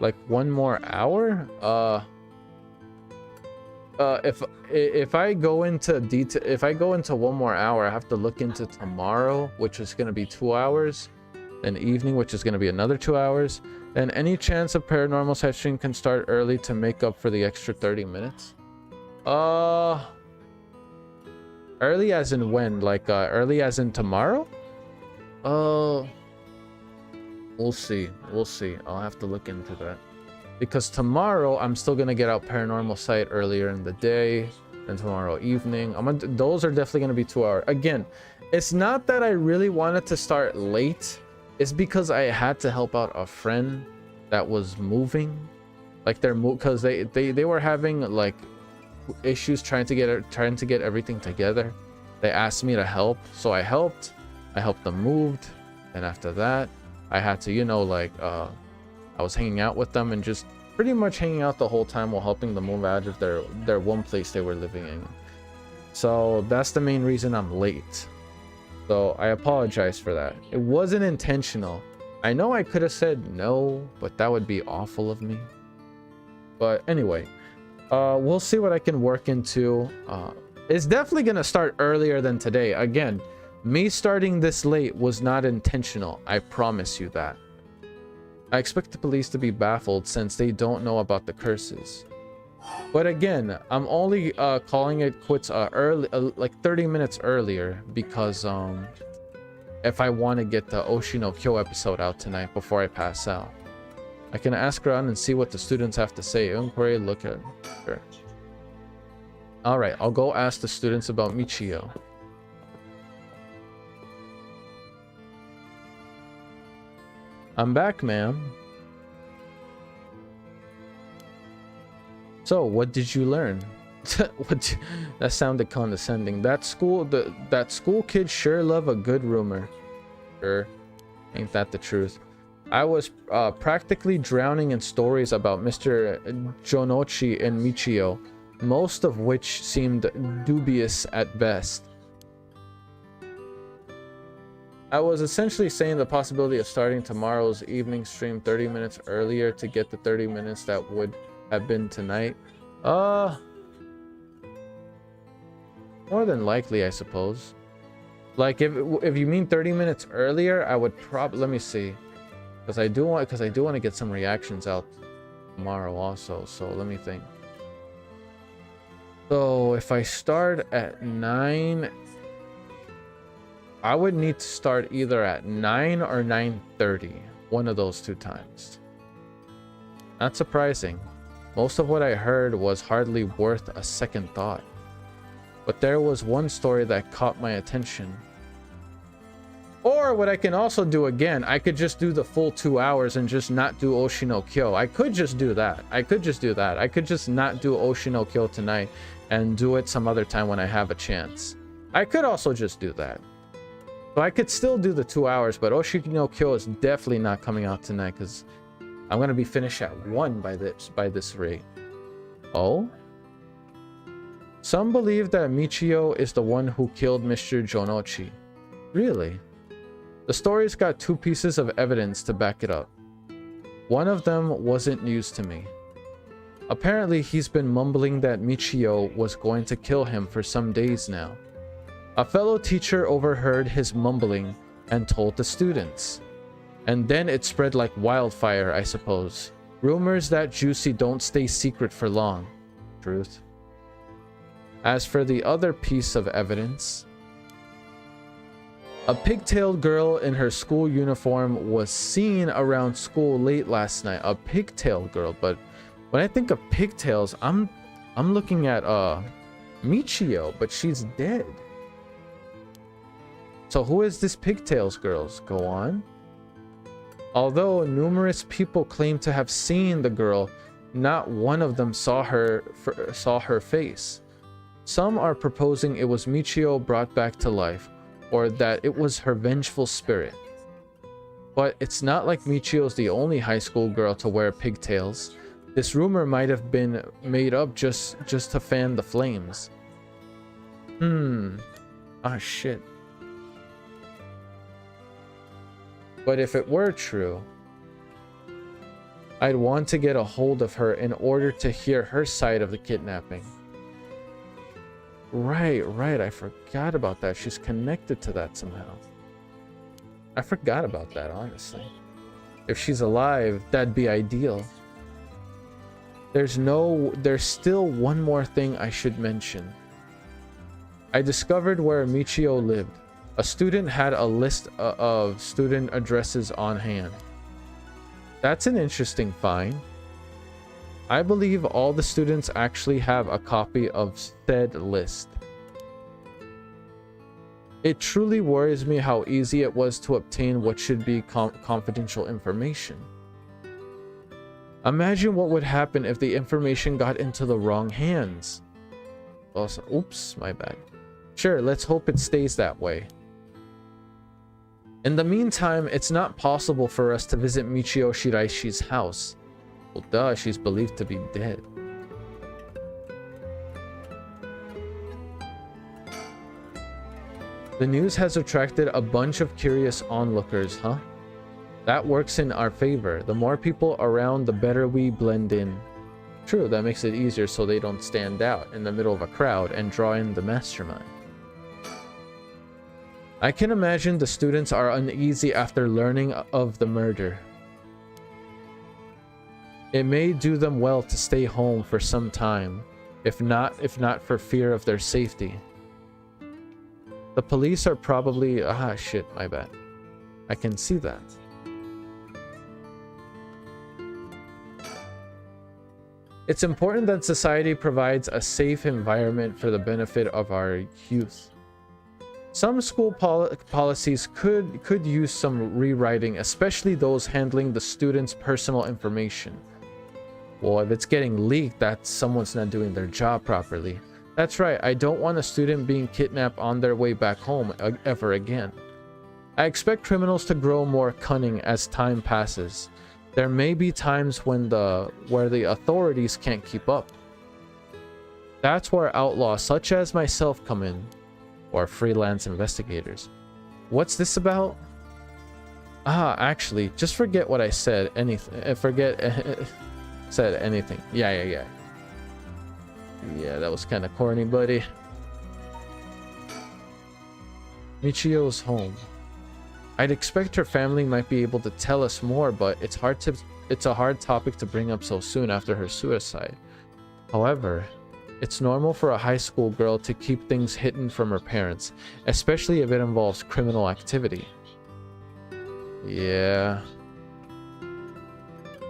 Like one more hour? If I go into detail, if I go into one more hour, I have to look into tomorrow, which is going to be 2 hours, then evening, which is going to be another 2 hours. Then any chance of Paranormasight stream can start early to make up for the extra 30 minutes. Early as in when? Like early as in tomorrow? We'll see. We'll see. I'll have to look into that. Because tomorrow, I'm still going to get out Paranormasight earlier in the day. And tomorrow evening. Those are definitely going to be 2 hours. Again, it's not that I really wanted to start late. It's because I had to help out a friend that was moving. Like because they were having like issues trying to get everything together. They asked me to help. So I helped. I helped them move. And after that, I had to, you know, like... I was hanging out with them and just pretty much hanging out the whole time while helping them move out of their one place they were living in. So that's the main reason I'm late. So I apologize for that. It wasn't intentional. I know I could have said no, but that would be awful of me. But anyway, we'll see what I can work into. It's definitely going to start earlier than today. Again, me starting this late was not intentional. I promise you that. I expect the police to be baffled since they don't know about the curses. But again, I'm only calling it quits early, like 30 minutes earlier, because if I want to get the Oshi no Kyo episode out tonight before I pass out. I can ask around and see what the students have to say. Inquiry, look at... Sure. Alright, I'll go ask the students about Michio. I'm back, ma'am. So, what did you learn? That sounded condescending. That school kid sure love a good rumor. Sure. Ain't that the truth? I was practically drowning in stories about Mr. Jonochi and Michio, most of which seemed dubious at best. I was essentially saying the possibility of starting tomorrow's evening stream 30 minutes earlier to get the 30 minutes that would have been tonight. More than likely, I suppose. Like if you mean 30 minutes earlier, I would probably, let me see. Because I do want to get some reactions out tomorrow also. So let me think. So if I start at 9, I would need to start either at 9 or 9:30. One of those two times. Not surprising. Most of what I heard was hardly worth a second thought. But there was one story that caught my attention. Or what I can also do again, I could just do the full 2 hours and just not do Oshi no Kyo. I could just do that. I could just not do Oshi no Kyo tonight and do it some other time when I have a chance. I could also just do that. So I could still do the 2 hours, but Oshi no Kyo is definitely not coming out tonight because I'm going to be finished at 1 by this rate. Oh? Some believe that Michio is the one who killed Mr. Jonochi. Really? The story's got 2 pieces of evidence to back it up. One of them wasn't news to me. Apparently, he's been mumbling that Michio was going to kill him for some days now. A fellow teacher overheard his mumbling and told the students. And then it spread like wildfire, I suppose. Rumors that juicy don't stay secret for long. Truth. As for the other piece of evidence, a pigtailed girl in her school uniform was seen around school late last night. A pigtailed girl, but when I think of pigtails, I'm looking at Michio, but she's dead. So who is this pigtails girls? Go on. Although numerous people claim to have seen the girl, not one of them saw her face. Some are proposing it was Michio brought back to life, or that it was her vengeful spirit. But it's not like Michio's the only high school girl to wear pigtails. This rumor might have been made up just to fan the flames. Ah, shit. But if it were true, I'd want to get a hold of her in order to hear her side of the kidnapping. Right, I forgot about that. She's connected to that somehow. I forgot about that, honestly. If she's alive, that'd be ideal. There's still one more thing I should mention. I discovered where Michio lived. A student had a list of student addresses on hand. That's an interesting find. I believe all the students actually have a copy of said list. It truly worries me how easy it was to obtain what should be confidential information. Imagine what would happen if the information got into the wrong hands. Also, oops, my bad. Sure, let's hope it stays that way. In the meantime, it's not possible for us to visit Michio Shiraishi's house. Well, duh, she's believed to be dead. The news has attracted a bunch of curious onlookers, huh? That works in our favor. The more people around, the better we blend in. True, that makes it easier so they don't stand out in the middle of a crowd and draw in the mastermind. I can imagine the students are uneasy after learning of the murder. It may do them well to stay home for some time, if not for fear of their safety. The police are probably... Ah, shit, my bad. I can see that. It's important that society provides a safe environment for the benefit of our youth. Some school policies could use some rewriting, especially those handling the students' personal information. Well, if it's getting leaked, that someone's not doing their job properly. That's right, I don't want a student being kidnapped on their way back home ever again. I expect criminals to grow more cunning as time passes. There may be times when where the authorities can't keep up. That's where outlaws such as myself come in, or freelance investigators. What's this about? Ah, actually, just forget what I said. Said anything. Yeah, that was kind of corny, buddy. Michio's home. I'd expect her family might be able to tell us more, but it's a hard topic to bring up so soon after her suicide. However, it's normal for a high school girl to keep things hidden from her parents, especially if it involves criminal activity. Yeah.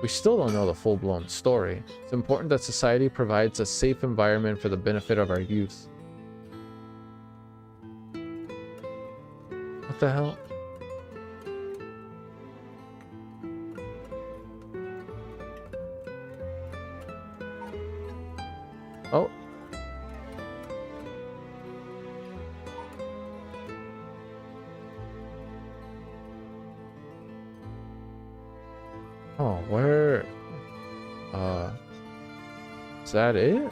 We still don't know the full-blown story. It's important that society provides a safe environment for the benefit of our youth. What the hell? Oh. Oh, where? Is that it?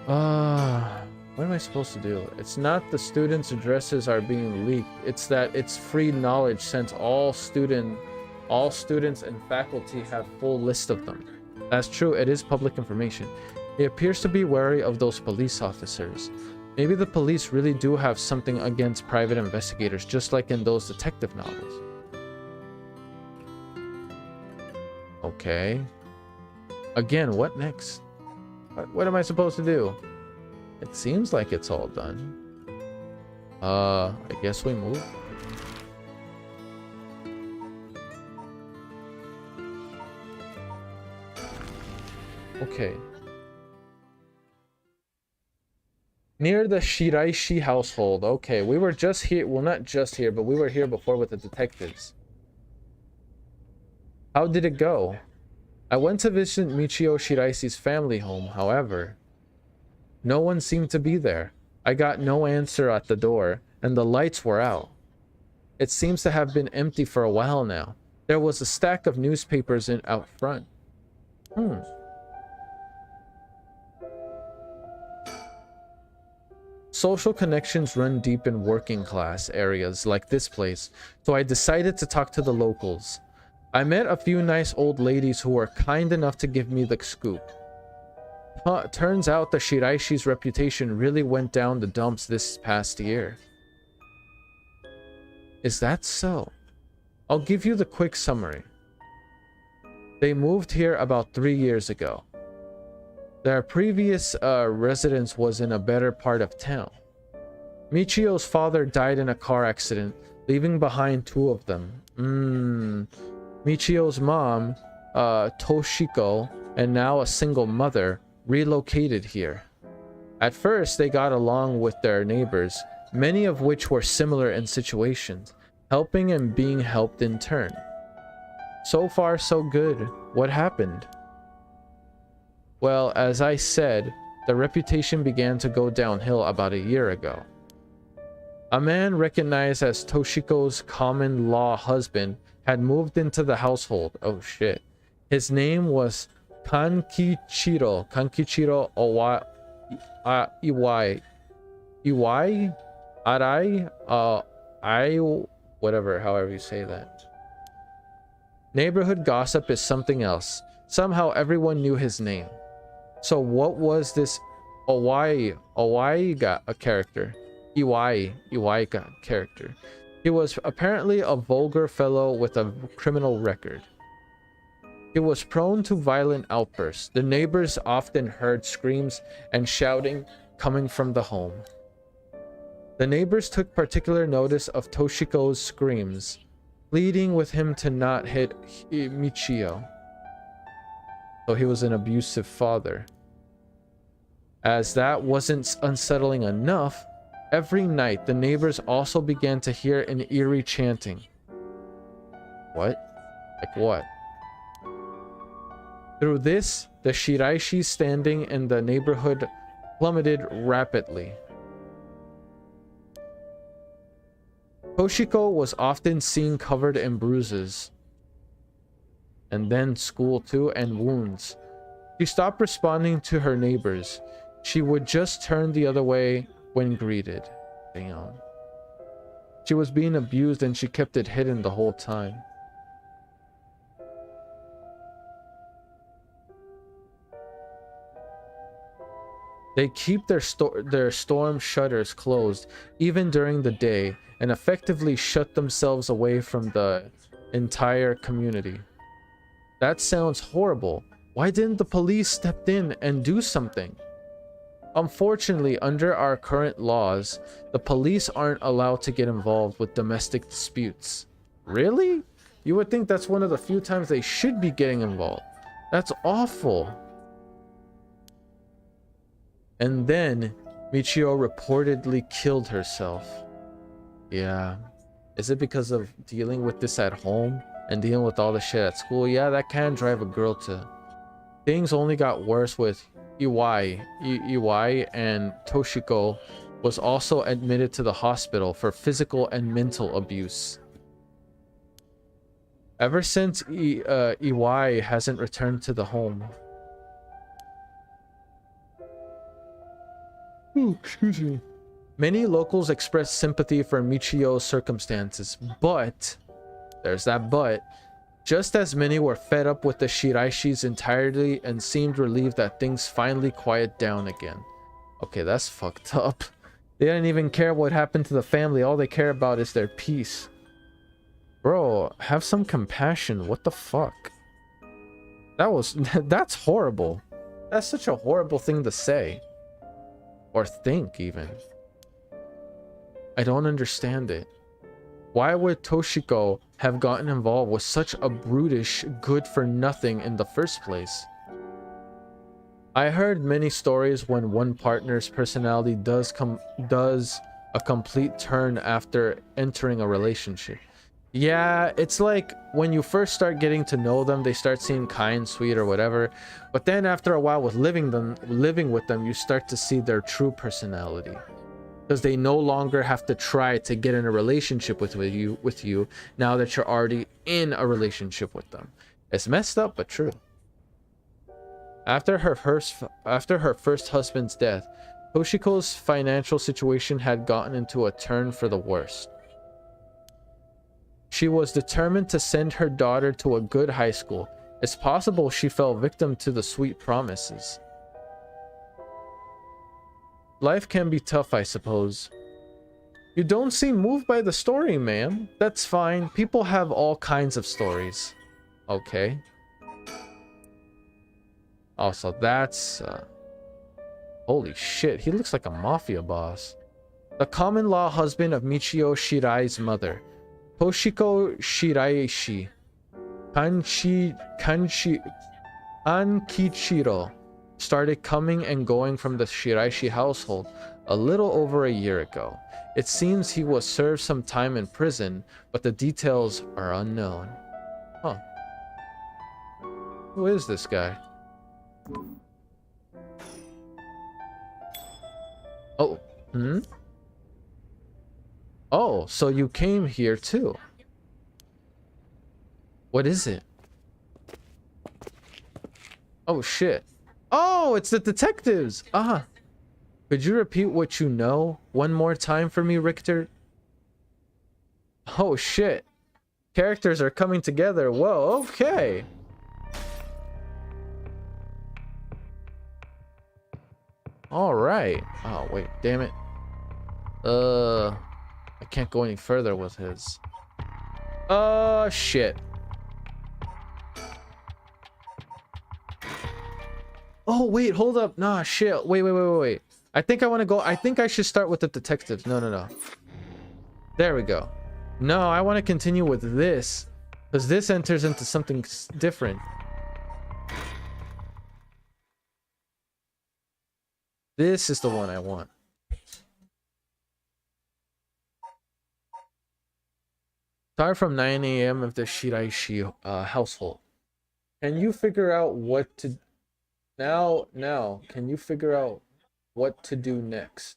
What am I supposed to do? It's not the students' addresses are being leaked. It's that it's free knowledge since all students and faculty have full list of them. That's true, it is public information. He appears to be wary of those police officers. Maybe the police really do have something against private investigators, just like in those detective novels. Okay. Again, what next? What am I supposed to do? It seems like it's all done. I guess we move. Okay. Near the Shiraishi household. Okay, we were just here. Well, not just here, but we were here before with the detectives. How did it go? I went to visit Michio Shiraishi's family home, however. No one seemed to be there. I got no answer at the door, and the lights were out. It seems to have been empty for a while now. There was a stack of newspapers out front. Social connections run deep in working class areas like this place, so I decided to talk to the locals. I met a few nice old ladies who were kind enough to give me the scoop. Turns out the Shiraishi's reputation really went down the dumps this past year. Is that so? I'll give you the quick summary. They moved here about 3 years ago. Their previous residence was in a better part of town. Michio's father died in a car accident, leaving behind 2 of them. Michio's mom, Toshiko, and now a single mother, relocated here. At first, they got along with their neighbors, many of which were similar in situations, helping and being helped in turn. So far, so good. What happened? Well, as I said, the reputation began to go downhill about a year ago. A man recognized as Toshiko's common-law husband had moved into the household. Oh shit. His name was Kankichiro Iwai. Iwai? Arai? I... Whatever, however you say that. Neighborhood gossip is something else. Somehow everyone knew his name. So what was this Iwai a character? Iwai character. He was apparently a vulgar fellow with a criminal record. He was prone to violent outbursts. The neighbors often heard screams and shouting coming from the home. The neighbors took particular notice of Toshiko's screams, pleading with him to not hit Michio. So he was an abusive father. As that wasn't unsettling enough, every night the neighbors also began to hear an eerie chanting. What? Like what? Through this, the shiraishi standing in the neighborhood plummeted rapidly. Toshiko was often seen covered in bruises, and then school too, and wounds. She stopped responding to her neighbors. She would just turn the other way when greeted. Damn. She was being abused and she kept it hidden the whole time. They keep their storm shutters closed even during the day and effectively shut themselves away from the entire community. That sounds horrible. Why didn't the police step in and do something? Unfortunately, under our current laws, the police aren't allowed to get involved with domestic disputes. Really? You would think that's one of the few times they should be getting involved. That's awful. And then Michio reportedly killed herself. Yeah. Is it because of dealing with this at home and dealing with all the shit at school? Yeah, that can drive a girl to... Things only got worse with Iwai. Iwai and Toshiko was also admitted to the hospital for physical and mental abuse. Ever since Iwai hasn't returned to the home. Ooh, excuse me. Many locals expressed sympathy for Michio's circumstances, but, there's that but, just as many were fed up with the Shiraishi's entirety and seemed relieved that things finally quiet down again. Okay, that's fucked up. They didn't even care what happened to the family. All they care about is their peace. Bro, have some compassion. What the fuck? That's horrible. That's such a horrible thing to say. Or think, even. I don't understand it. Why would Toshiko have gotten involved with such a brutish good-for-nothing in the first place? I heard many stories when one partner's personality does a complete turn after entering a relationship. Yeah, it's like when you first start getting to know them, they start seeming kind, sweet, or whatever. But then after a while with living with them, you start to see their true personality. Because they no longer have to try to get in a relationship with you now that you're already in a relationship with them. It's messed up, but true. After her first husband's death, Toshiko's financial situation had gotten into a turn for the worst. She was determined to send her daughter to a good high school. It's possible she fell victim to the sweet promises. Life can be tough, I suppose. You don't seem moved by the story, ma'am. That's fine. People have all kinds of stories. Okay. Also, that's... holy shit, he looks like a mafia boss. The common-law husband of Michio Shirai's mother, Toshiko Shiraishi, Kankichiro, started coming and going from the Shiraishi household a little over a year ago. It seems he was served some time in prison, but the details are unknown. Huh. Who is this guy? Oh, Oh, so you came here too. What is it? Oh shit. Oh, it's the detectives. Ah. Could you repeat what you know one more time for me, Richter? Oh shit. Characters are coming together. Whoa, okay. All right. Oh, wait, damn it. I can't go any further with his. Shit. Oh, wait, hold up. Nah, shit. Wait. I think I want to go. I think I should start with the detectives. No. There we go. No, I want to continue with this, because this enters into something different. This is the one I want. Start from 9 a.m. of the Shiraishi household. Can you figure out what to... Now, can you figure out what to do next?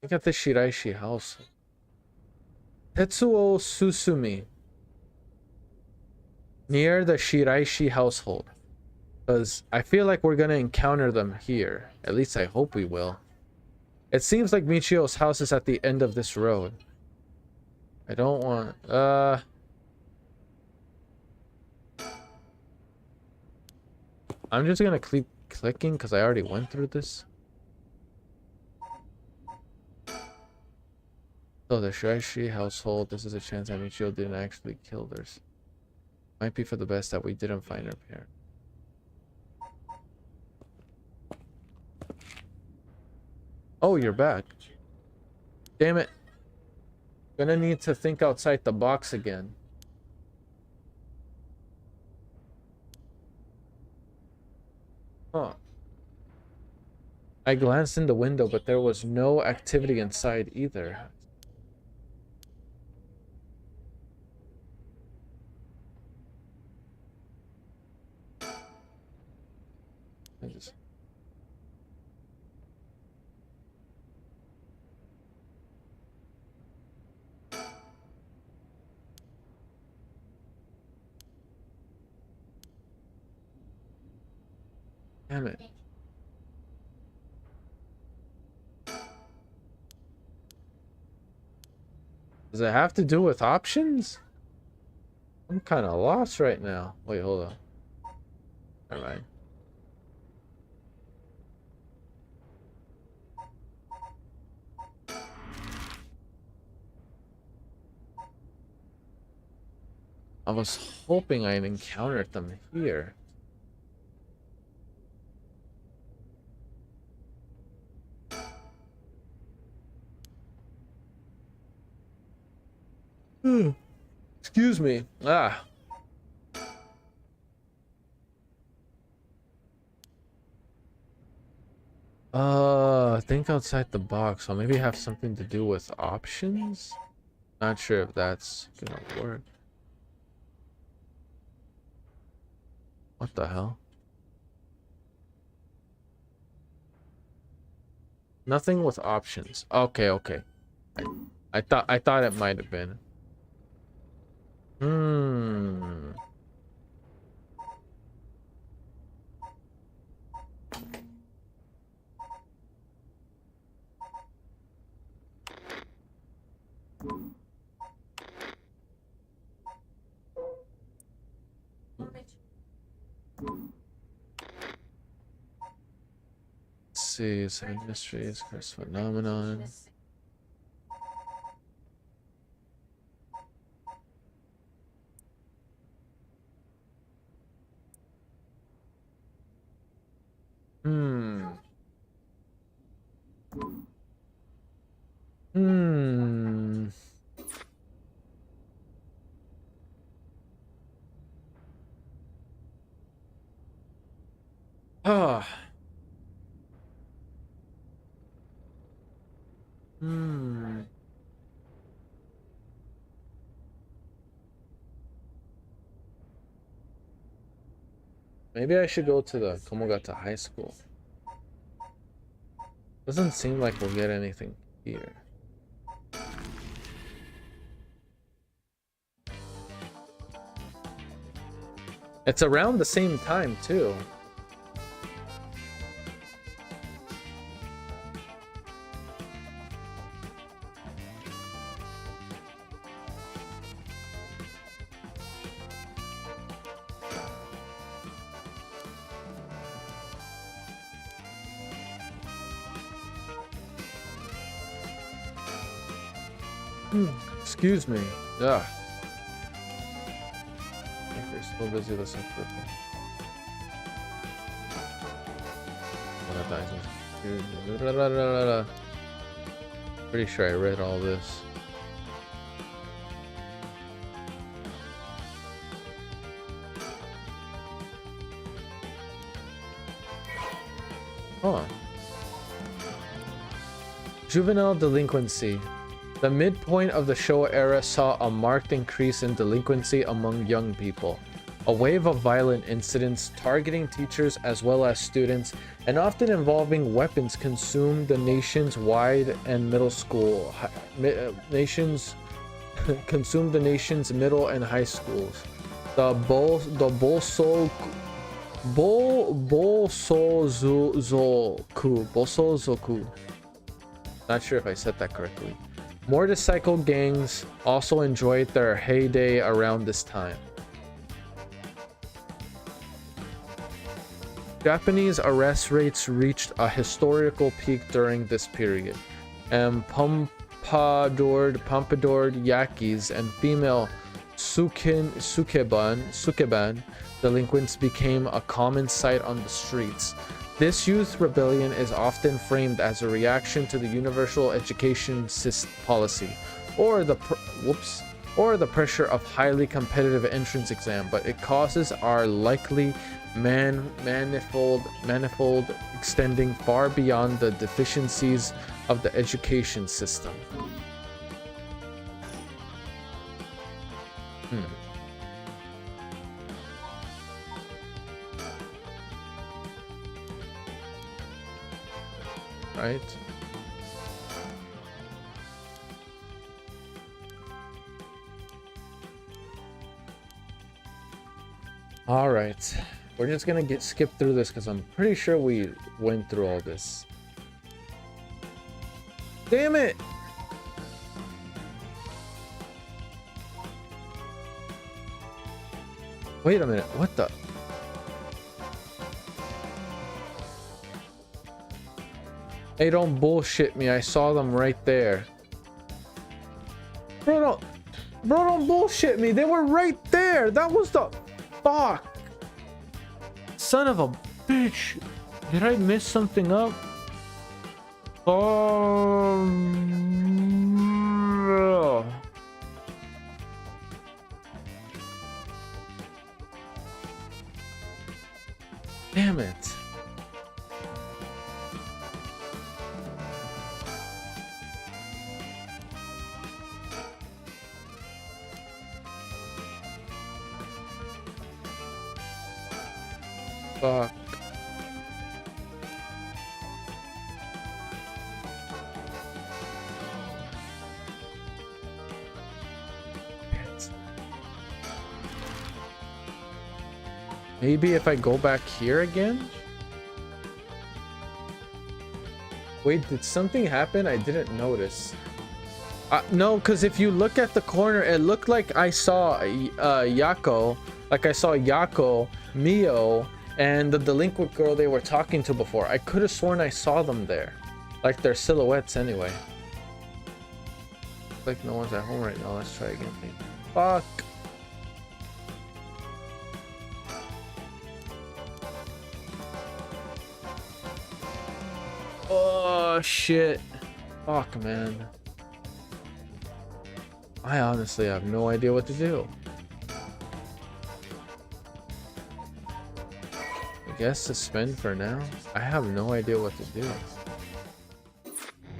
Look at the Shiraishi household. Tetsuo Susumi. Near the Shiraishi household. Because I feel like we're going to encounter them here. At least I hope we will. It seems like Michio's house is at the end of this road. I don't want... I'm just going to keep clicking because I already went through this. So the Shiraishi household, this is a chance that Michio didn't actually kill theirs. Might be for the best that we didn't find her parent. Oh, you're back. Damn it. Gonna need to think outside the box again. Huh. I glanced in the window, but there was no activity inside either. Damn it. Does it have to do with options? I'm kind of lost right now. Wait, hold on. Never mind. I was hoping I'd encountered them here. Excuse me. Think outside the box. So maybe have something to do with options? Not sure if that's gonna work. What the hell? Nothing with options. Okay. I thought it might have been. Let's see, seven mysteries, curse phenomenon. Maybe I should go to the Komogata High School. Doesn't seem like we'll get anything here. It's around the same time too. Excuse me. Yeah. I think we're still busy listening for Pretty sure I read all this. Oh. Juvenile delinquency. The midpoint of the Showa era saw a marked increase in delinquency among young people. A wave of violent incidents targeting teachers as well as students, and often involving weapons, consumed the nation's wide and middle school consumed the nation's middle and high schools. The Bolsozoku. Not sure if I said that correctly. Motorcycle gangs also enjoyed their heyday around this time. Japanese arrest rates reached a historical peak during this period, and pompadour yakis and female sukeban delinquents became a common sight on the streets. This youth rebellion is often framed as a reaction to the universal education policy, or the pressure of highly competitive entrance exam, but it causes are likely manifold, extending far beyond the deficiencies of the education system. Right? All right, we're just gonna skip through this because I'm pretty sure we went through all this. Damn it! Wait a minute, what the? Hey, don't bullshit me. I saw them right there. Bro, don't bullshit me. They were right there. That was the... Fuck. Son of a bitch. Did I miss something up? Oh. Damn it. Fuck. Maybe if I go back here again? Wait, did something happen? I didn't notice. No, because if you look at the corner, it looked like I saw Yako. Like I saw Yako, Mio, and the delinquent girl they were talking to before. I could have sworn I saw them there. Like their silhouettes anyway. Like no one's at home right now. Let's try again. Fuck. Oh shit. Fuck, man. I honestly have no idea what to do. I guess suspend for now. I have no idea what to do.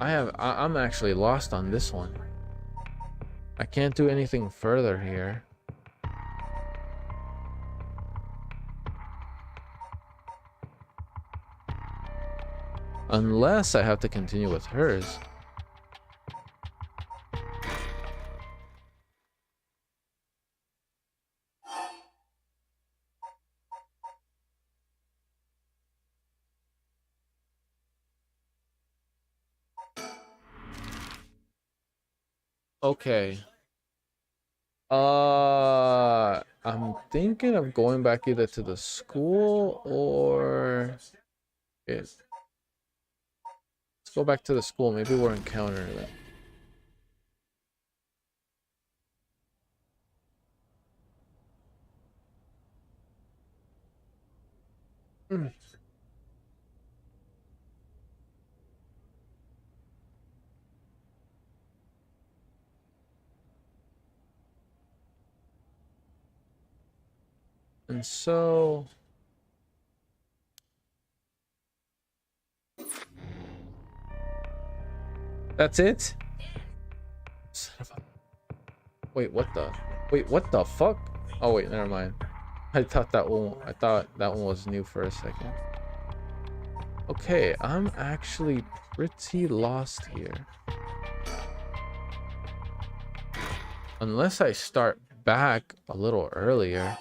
I'm actually lost on this one. I can't do anything further here. Unless I have to continue with hers. Okay. I'm thinking of going back either to the school or let's go back to the school. Maybe we're encountering them. And so that's it. Wait, what the? Wait, what the fuck? Oh wait, never mind. I thought that one was new for a second. Okay, I'm actually pretty lost here. Unless I start back a little earlier.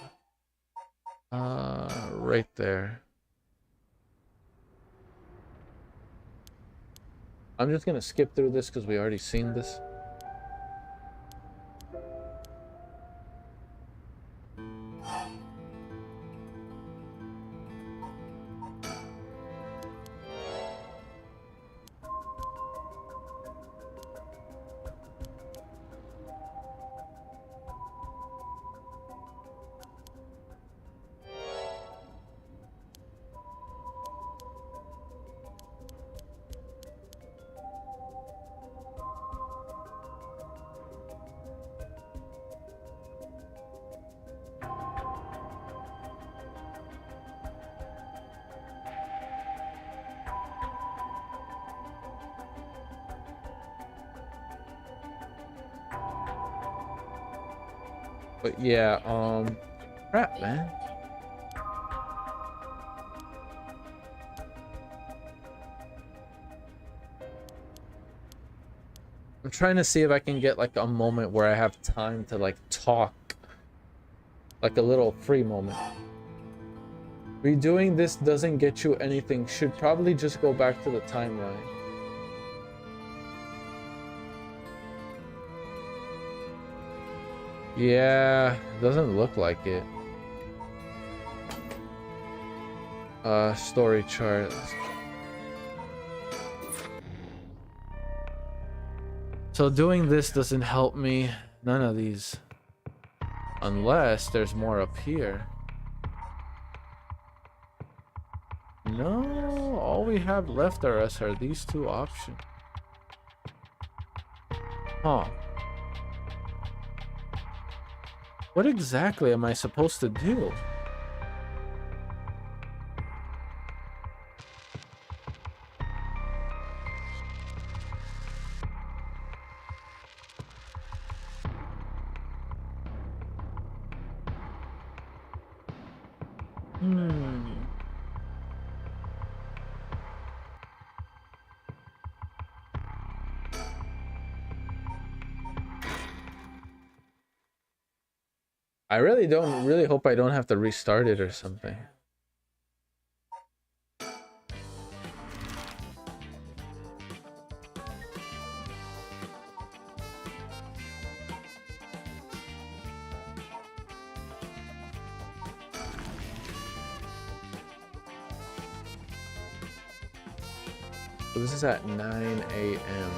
Right there. I'm just gonna skip through this because we already seen this. But yeah, crap, man. I'm trying to see if I can get like a moment where I have time to like talk. Like a little free moment. Redoing this doesn't get you anything. Should probably just go back to the timeline. Yeah, doesn't look like it. Story chart. So doing this doesn't help me. None of these. Unless there's more up here. No, all we have left are these two options. Huh. What exactly am I supposed to do? I really hope I don't have to restart it or something. So this is at 9 a.m.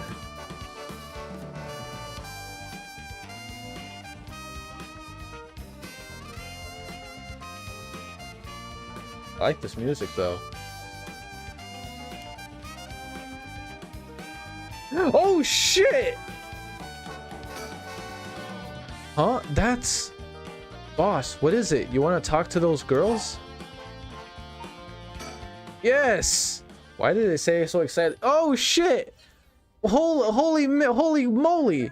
I like this music though. Oh shit! Huh? That's... Boss, what is it? You want to talk to those girls? Yes! Why did they say so excited? Oh shit! Holy moly!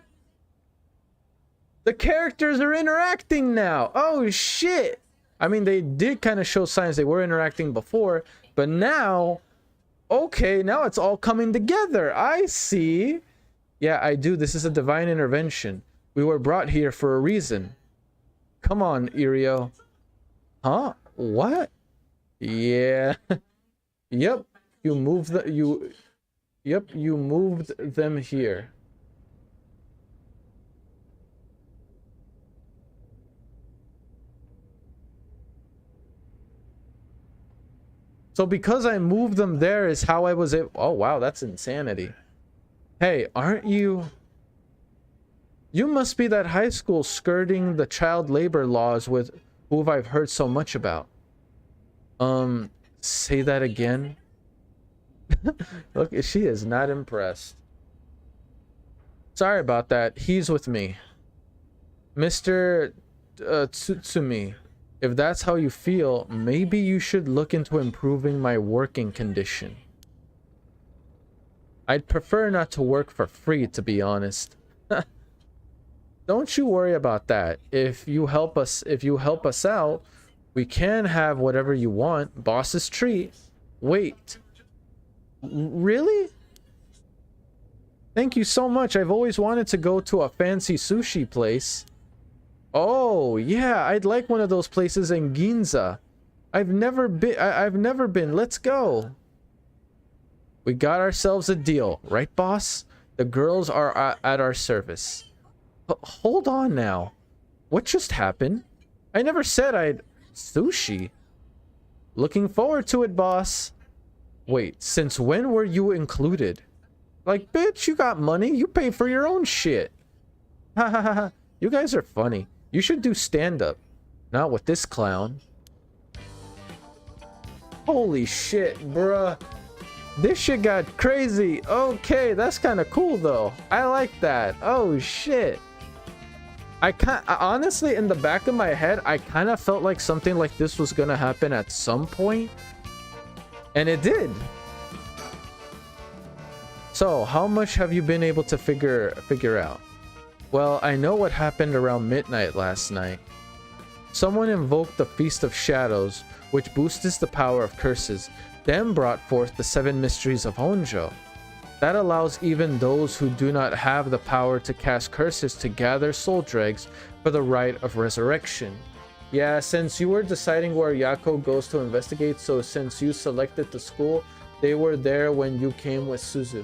The characters are interacting now! Oh shit! I mean, they did kind of show signs they were interacting before, but now... Okay, now it's all coming together. I see. Yeah, I do. This is a divine intervention. We were brought here for a reason. Come on, Irio. Huh? What? Yeah. Yep. You moved the... Yep, you moved them here. So because I moved them there is how I was able... Oh, wow, that's insanity. Hey, aren't you... You must be that high school skirting the child labor laws with who I've heard so much about. Say that again. Look, she is not impressed. Sorry about that. He's with me. Mr. Tsutsumi, if that's how you feel, maybe you should look into improving my working condition. I'd prefer not to work for free, to be honest. Don't you worry about that. If you help us out, we can have whatever you want. Boss's treat. Wait. Really? Thank you so much. I've always wanted to go to a fancy sushi place. Oh, yeah, I'd like one of those places in Ginza. I've never been. Let's go. We got ourselves a deal, right, boss? The girls are at our service. Hold on now. What just happened? I never said I'd... Sushi? Looking forward to it, boss. Wait, since when were you included? Like, bitch, you got money. You pay for your own shit. Ha ha ha ha. You guys are funny. You should do stand-up. Not with this clown. Holy shit, bruh. This shit got crazy. Okay, that's kind of cool, though. I like that. Oh, shit. Honestly, in the back of my head, I kind of felt like something like this was gonna happen at some point. And it did. So, how much have you been able to figure out? Well, I know what happened around midnight last night. Someone invoked the Feast of Shadows, which boosts the power of curses, then brought forth the 7 mysteries of Honjo. That allows even those who do not have the power to cast curses to gather soul dregs for the rite of resurrection. Yeah, since you were deciding where Yako goes to investigate, so since you selected the school, they were there when you came with Suzu.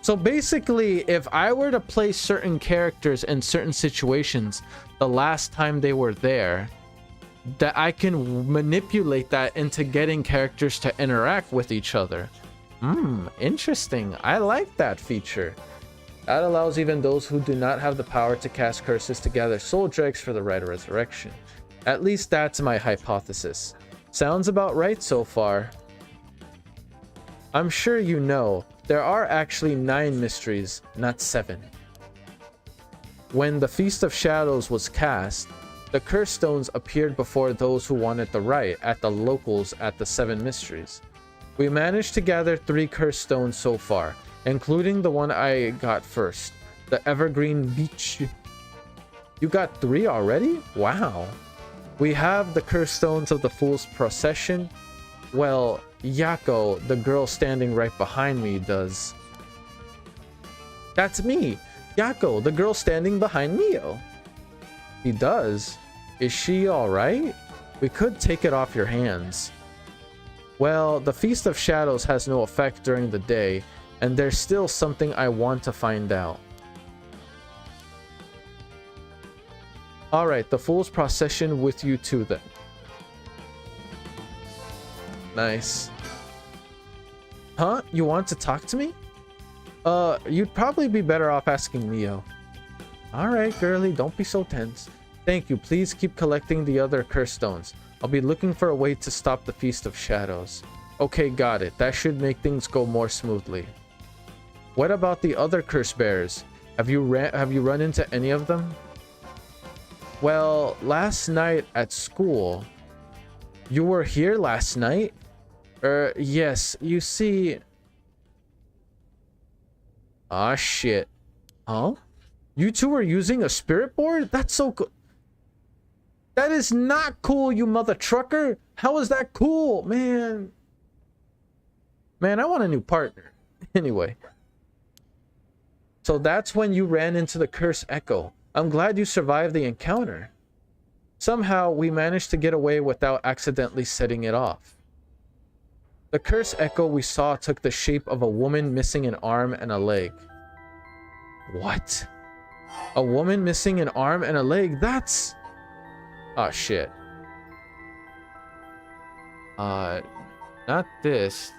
So basically, if I were to play certain characters in certain situations the last time they were there, that I can manipulate that into getting characters to interact with each other. Interesting. I like that feature. That allows even those who do not have the power to cast curses to gather soul dregs for the rite of resurrection. At least that's my hypothesis. Sounds about right so far. I'm sure you know, there are actually 9 mysteries, not 7. When the Feast of Shadows was cast, the curse stones appeared before those who wanted the rite at the locals at the 7 mysteries. We managed to gather 3 curse stones so far, including the one I got first, the Evergreen Beach. You got 3 already? Wow. We have the curse stones of the Fool's Procession. Well, Yako, the girl standing right behind me, does. That's me, Yako, the girl standing behind Mio. He does. Is she alright? We could take it off your hands. Well, the Feast of Shadows has no effect during the day, and there's still something I want to find out. Alright, the Fool's Procession with you too then. Nice. Huh? You want to talk to me? You'd probably be better off asking Mio. Alright, girly, don't be so tense. Thank you, please keep collecting the other curse stones. I'll be looking for a way to stop the Feast of Shadows. Okay, got it. That should make things go more smoothly. What about the other curse bearers? Have you run into any of them? Well, last night at school... You were here last night? Yes, you see... Ah, shit. Huh? You two are using a spirit board? That's so cool. That is not cool, you mother trucker. How is that cool, man? Man, I want a new partner. Anyway. So that's when you ran into the Curse Echo. I'm glad you survived the encounter. Somehow, we managed to get away without accidentally setting it off. The Curse Echo we saw took the shape of a woman missing an arm and a leg. What? A woman missing an arm and a leg? That's... Oh, shit. Not this.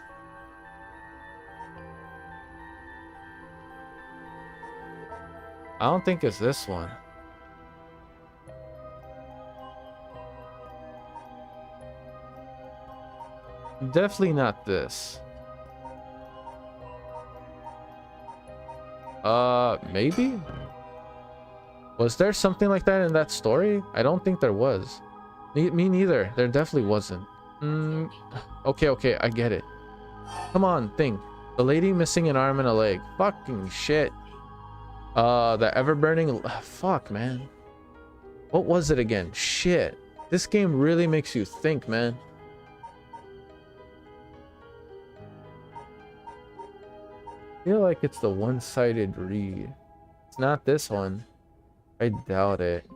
I don't think it's this one. Definitely not this. Maybe? Was there something like that in that story? I don't think there was. Me neither. There definitely wasn't. Okay, I get it. Come on, think. The lady missing an arm and a leg. Fucking shit. The ever-burning... Fuck, man. What was it again? Shit. This game really makes you think, man. I feel like it's the one-sided read. It's not this one. I doubt it.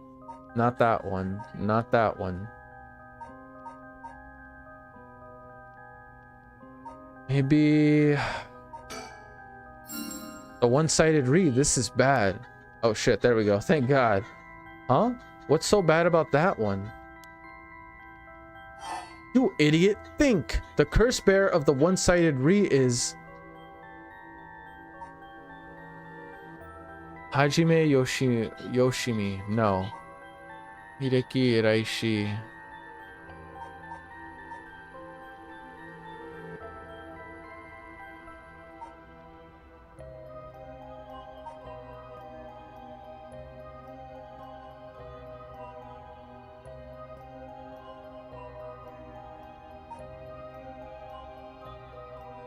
Not that one. Not that one. Maybe... The one-sided read. This is bad. Oh shit, there we go. Thank God. Huh? What's so bad about that one? You idiot. Think! The curse bearer of the one-sided read is... Hajime Yoshimi. No. Hideki Raishi.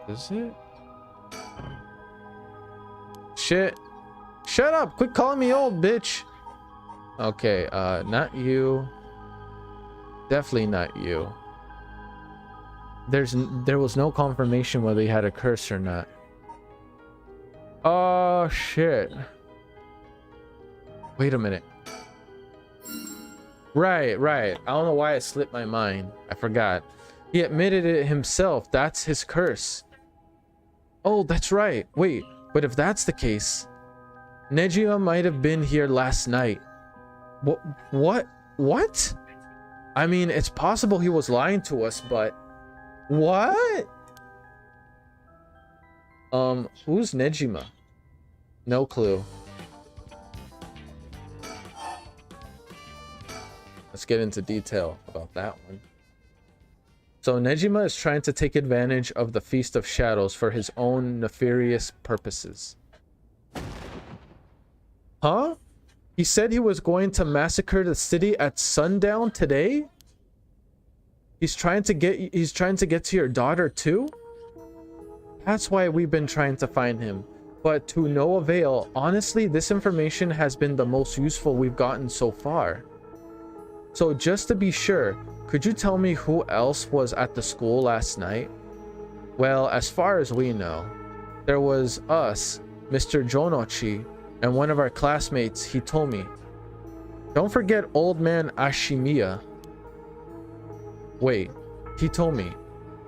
Is it? Shit. Shut up! Quit calling me old, bitch! Okay, not you. Definitely not you. There was no confirmation whether he had a curse or not. Oh, shit. Wait a minute. Right. I don't know why it slipped my mind. I forgot. He admitted it himself. That's his curse. Oh, that's right. Wait, but if that's the case... Nejima might have been here last night. What? I mean, it's possible he was lying to us, but... What? Who's Nejima? No clue. Let's get into detail about that one. So Nejima is trying to take advantage of the Feast of Shadows for his own nefarious purposes. Huh? He said he was going to massacre the city at sundown today? He's trying to get to your daughter too? That's why we've been trying to find him. But to no avail. Honestly, this information has been the most useful we've gotten so far. So just to be sure, could you tell me who else was at the school last night? Well, as far as we know, there was us, Mr. Jonochi, and one of our classmates, Hitomi. Don't forget old man Ashimiya. Wait, Hitomi.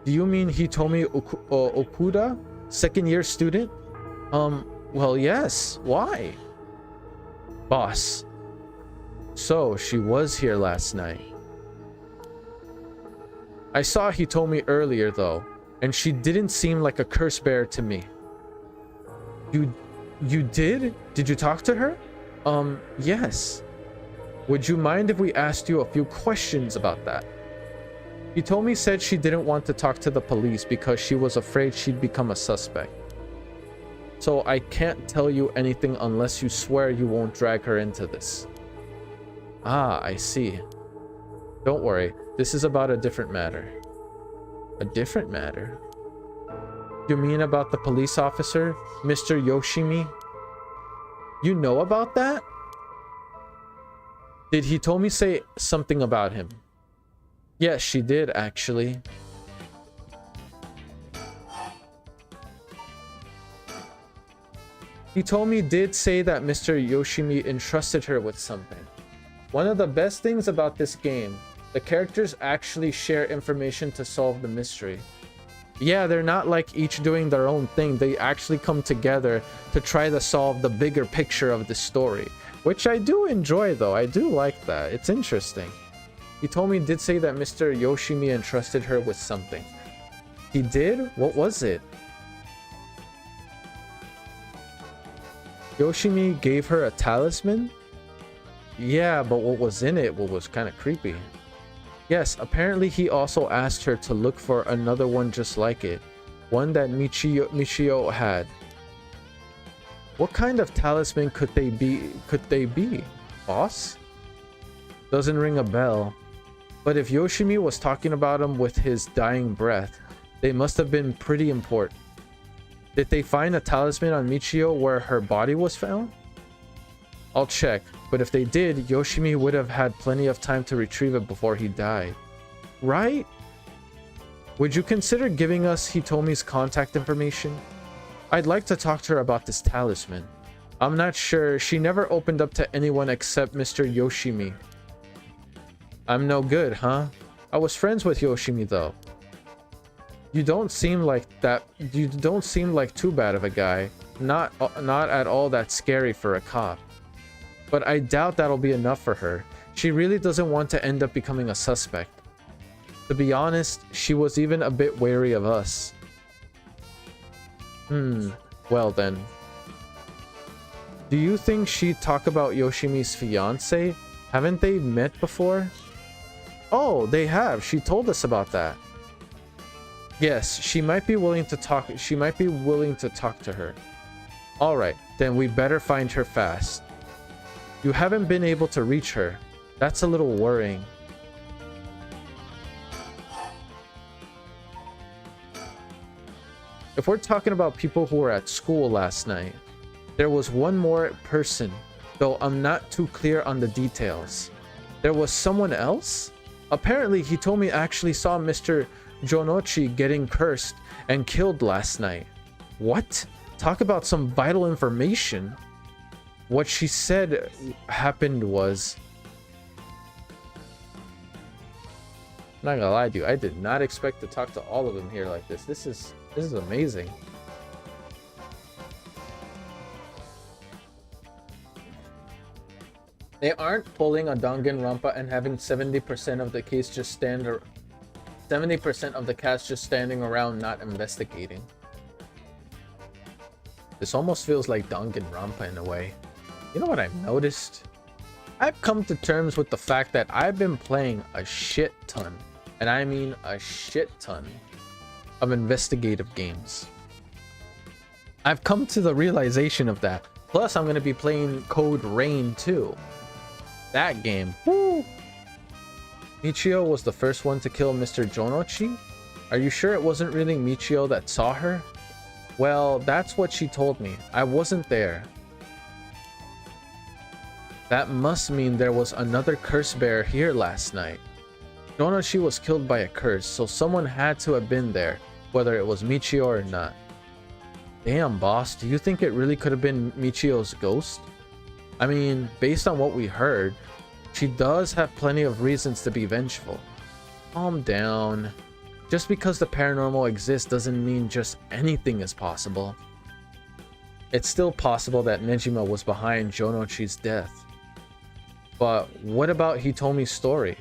Do you mean Hitomi Okuda? Second year student? Well, yes. Why? Boss. So, she was here last night. I saw Hitomi earlier, though, and she didn't seem like a curse bearer to me. You did? Did you talk to her? Yes. Would you mind if we asked you a few questions about that? Hitomi said she didn't want to talk to the police because she was afraid she'd become a suspect. So I can't tell you anything unless you swear you won't drag her into this. Ah, I see. Don't worry, this is about a different matter. A different matter? You mean about the police officer, Mr. Yoshimi? You know about that? Did Hitomi say something about him? Yes, she did, actually. Hitomi did say that Mr. Yoshimi entrusted her with something. One of the best things about this game, the characters actually share information to solve the mystery. Yeah, they're not like each doing their own thing. They actually come together to try to solve the bigger picture of the story, which I do enjoy though. I do like that. It's interesting. He told me, did say that Mr. Yoshimi entrusted her with something. He did? What was it? Yoshimi gave her a talisman? Yeah, but what was in it? What was kind of creepy. Yes, apparently he also asked her to look for another one just like it. One that Michio had. What kind of talisman could they be? Boss? Doesn't ring a bell. But if Yoshimi was talking about him with his dying breath, they must have been pretty important. Did they find a talisman on Michio where her body was found? I'll check, but if they did, Yoshimi would have had plenty of time to retrieve it before he died. Right? Would you consider giving us Hitomi's contact information? I'd like to talk to her about this talisman. I'm not sure. She never opened up to anyone except Mr. Yoshimi. I'm no good, huh? I was friends with Yoshimi though. You don't seem like that. You don't seem like too bad of a guy. Not at all that scary for a cop. But I doubt that'll be enough for her. She really doesn't want to end up becoming a suspect. To be honest, she was even a bit wary of us. Well then. Do you think she'd talk about Yoshimi's fiance? Haven't they met before? Oh, they have. She told us about that. Yes, she might be willing to talk. She might be willing to talk to her. All right, then we better find her fast. You haven't been able to reach her. That's a little worrying. If we're talking about people who were at school last night, there was one more person, though I'm not too clear on the details. There was someone else? Apparently, Hitomi actually saw Mr. Jonochi getting cursed and killed last night. What? Talk about some vital information. What she said happened was... I'm not gonna lie to you, I did not expect to talk to all of them here like this. This is amazing. They aren't pulling a Danganronpa and having 70% of the case just stand or 70% of the cast just standing around not investigating. This almost feels like Danganronpa in a way. You know what I've noticed? I've come to terms with the fact that I've been playing a shit ton, and I mean a shit ton, of investigative games. I've come to the realization of that. Plus, I'm going to be playing Code Rain too. That game. Woo! Michio was the first one to kill Mr. Jonochi? Are you sure it wasn't really Michio that saw her? Well, that's what she told me. I wasn't there. That must mean there was another curse bearer here last night. Jonochi was killed by a curse, so someone had to have been there, whether it was Michio or not. Damn, boss, do you think it really could have been Michio's ghost? I mean, based on what we heard, she does have plenty of reasons to be vengeful. Calm down. Just because the paranormal exists doesn't mean just anything is possible. It's still possible that Nejima was behind Jonochi's death. But what about Hitomi's story?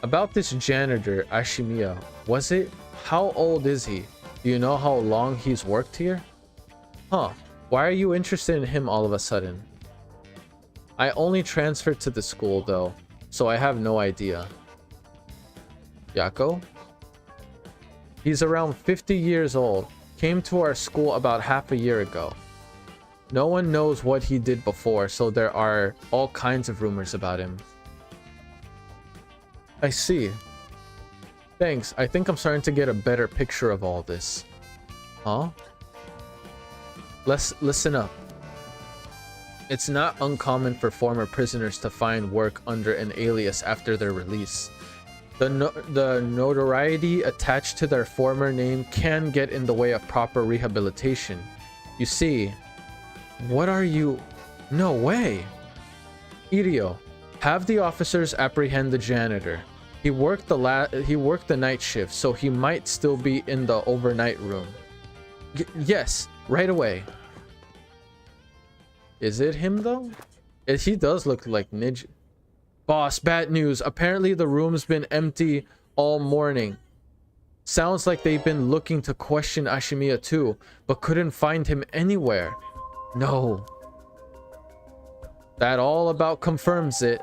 About this janitor, Ashimiya, was it? How old is he? Do you know how long he's worked here? Huh, why are you interested in him all of a sudden? I only transferred to the school though, so I have no idea. Yako? He's around 50 years old, came to our school about half a year ago. No one knows what he did before, so there are all kinds of rumors about him. I see. Thanks, I think I'm starting to get a better picture of all this. Huh? Let's listen up. It's not uncommon for former prisoners to find work under an alias after their release. The notoriety attached to their former name can get in the way of proper rehabilitation. You see, what are you... No way! Irio, Have the officers apprehend the janitor. He worked the night shift, so he might still be in the overnight room. Yes, right away. Is it him though? He does look like Ninja. Boss, bad news. Apparently the room's been empty all morning. Sounds like they've been looking to question Ashimiya too, but couldn't find him anywhere. No. That all about confirms it.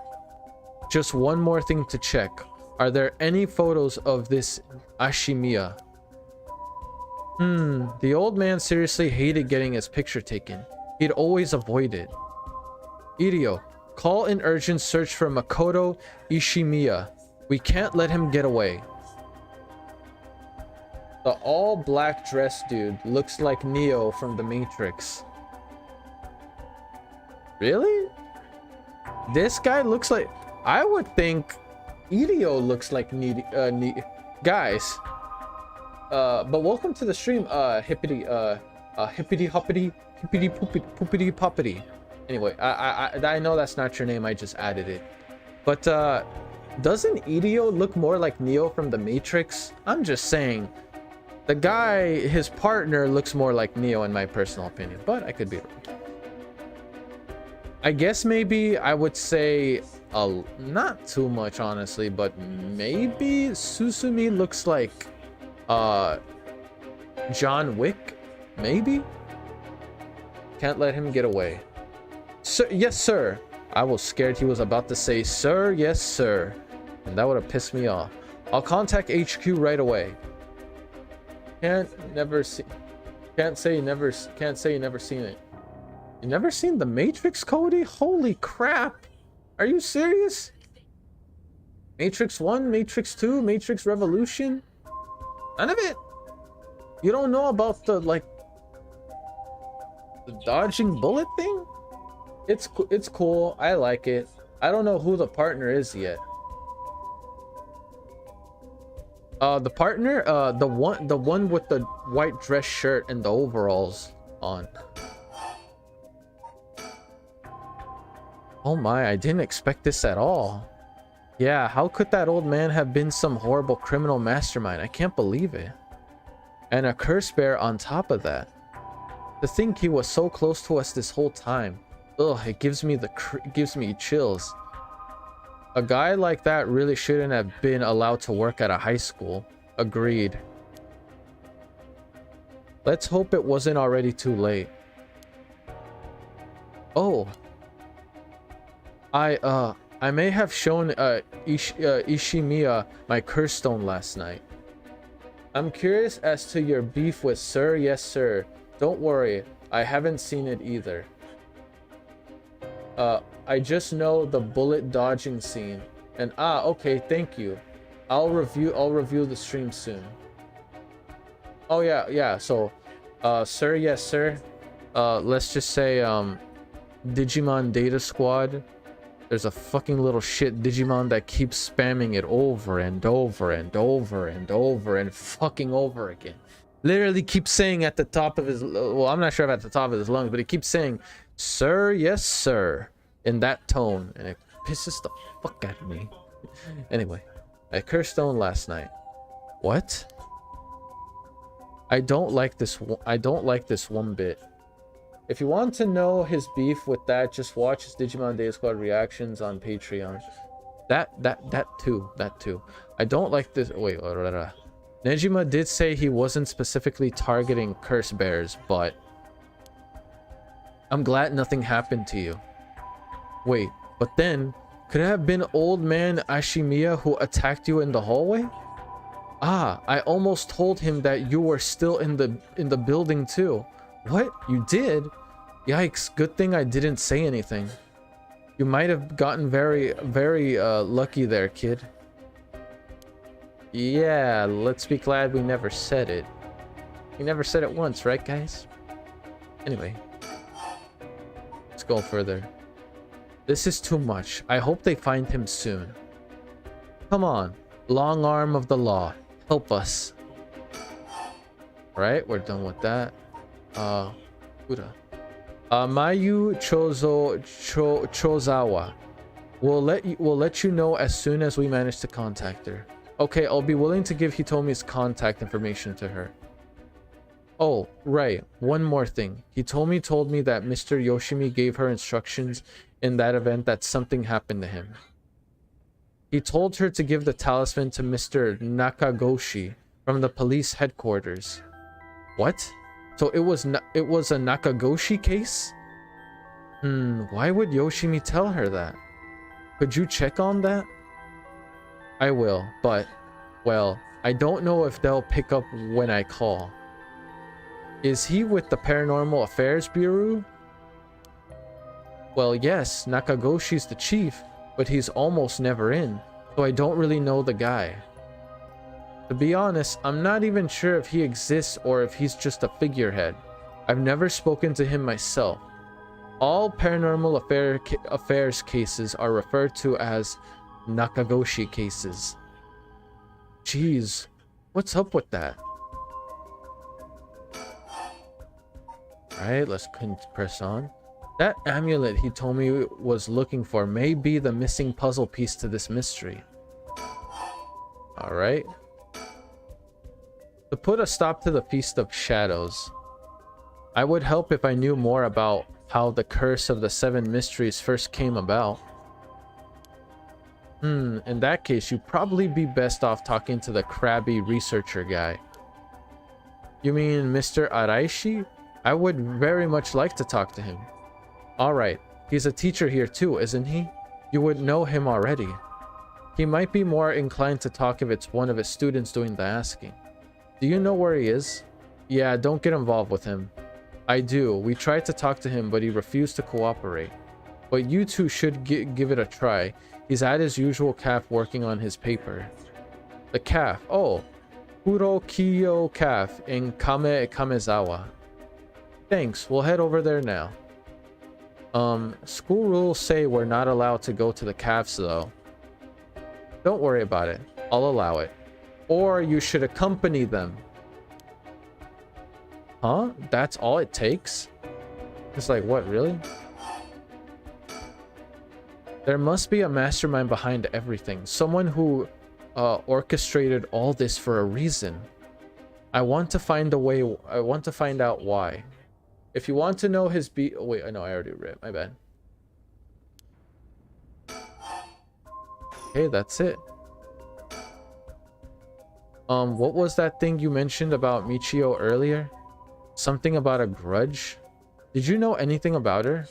Just one more thing to check. Are there any photos of this Ashimiya? The old man seriously hated getting his picture taken. He'd always avoid it. Irio, call an urgent search for Makoto Ishimiya. We can't let him get away. The all-black dress dude looks like Neo from The Matrix. Really? This guy looks like... I would think Irio looks like guys. But welcome to the stream, hippity hoppity, hippity poopity poppity. Anyway, I know that's not your name, I just added it. But doesn't Irio look more like Neo from The Matrix? I'm just saying. The guy, his partner, looks more like Neo in my personal opinion, but I could be wrong. I guess maybe I would say not too much, honestly, but maybe Susumi looks like John Wick, maybe. Can't let him get away. Sir, yes sir. I was scared he was about to say sir, yes sir, and that would have pissed me off. I'll contact HQ right away. Can't say you never seen it. You never seen The Matrix, Cody? Holy crap. Are you serious? Matrix 1, Matrix 2, Matrix Revolution? None of it? You don't know about the dodging bullet thing? It's cool. I like it. I don't know who the partner is yet. The partner, the one with the white dress shirt and the overalls on. Oh my, I didn't expect this at all. Yeah, how could that old man have been some horrible criminal mastermind? I can't believe it. And a curse bear on top of that. To think he was so close to us this whole time. Ugh, it gives me chills. A guy like that really shouldn't have been allowed to work at a high school. Agreed. Let's hope it wasn't already too late. Oh. I may have shown Ishimiya my curse stone last night. I'm curious as to your beef with Sir, yes sir. Don't worry, I haven't seen it either. I just know the bullet dodging scene. And okay, thank you. I'll review the stream soon. Oh yeah, so sir, yes sir. Let's just say Digimon Data Squad. There's a fucking little shit Digimon that keeps spamming it over and over and over and over and fucking over again. Literally keeps saying at the top of his, well, I'm not sure if at the top of his lungs, but he keeps saying, sir, yes sir, in that tone, and it pisses the fuck out of me. Anyway, I cursed Stone last night. What? I don't like this one bit. If you want to know his beef with that, just watch his Digimon Day Squad reactions on Patreon. That too. I don't like this. Wait, Nejima did say he wasn't specifically targeting curse bears, but I'm glad nothing happened to you. Wait, but then could it have been old man Ashimiya who attacked you in the hallway? I almost told him that you were still in the building too. What? You did? Yikes, good thing I didn't say anything. You might have gotten very lucky there, kid. Yeah, let's be glad we never said it. We never said it once, right guys? Anyway, let's go further. This is too much. I hope they find him soon. Come on, long arm of the law, help us. Right, we're done with that. Mayu Chozawa. We'll let you know as soon as we manage to contact her. Okay, I'll be willing to give Hitomi's contact information to her. Oh, right. One more thing. Hitomi told me that Mr. Yoshimi gave her instructions in that event that something happened to him. He told her to give the talisman to Mr. Nakagoshi from the police headquarters. What? So it was a Nakagoshi case? Why would Yoshimi tell her that? Could you check on that? I will, but, well, I don't know if they'll pick up when I call. Is he with the Paranormal Affairs Bureau? Well, yes, Nakagoshi's the chief, but he's almost never in, so I don't really know the guy. To be honest, I'm not even sure if he exists or if he's just a figurehead. I've never spoken to him myself. All Paranormal Affairs cases are referred to as Nakagoshi cases. Jeez, what's up with that? Alright, let's press on. That amulet he told me was looking for may be the missing puzzle piece to this mystery. Alright. To put a stop to the Feast of Shadows, I would help if I knew more about how the Curse of the Seven Mysteries first came about. In that case, you'd probably be best off talking to the crabby researcher guy. You mean Mr. Araishi? I would very much like to talk to him. Alright, he's a teacher here too, isn't he? You would know him already. He might be more inclined to talk if it's one of his students doing the asking. Do you know where he is? Yeah, don't get involved with him. I do. We tried to talk to him, but he refused to cooperate. But you two should give it a try. He's at his usual cafe working on his paper. The cafe? Oh, Kurokiyo Cafe in Kamezawa. Thanks, we'll head over there now. School rules say we're not allowed to go to the cafes though. Don't worry about it. I'll allow it. Or you should accompany them. Huh? That's all it takes? It's like, what, really? There must be a mastermind behind everything. Someone who orchestrated all this for a reason. I want to find out why. If you want to know his oh wait, I know I already read. My bad. Okay, that's it. What was that thing you mentioned about Michio earlier? Something about a grudge? Did you know anything about her?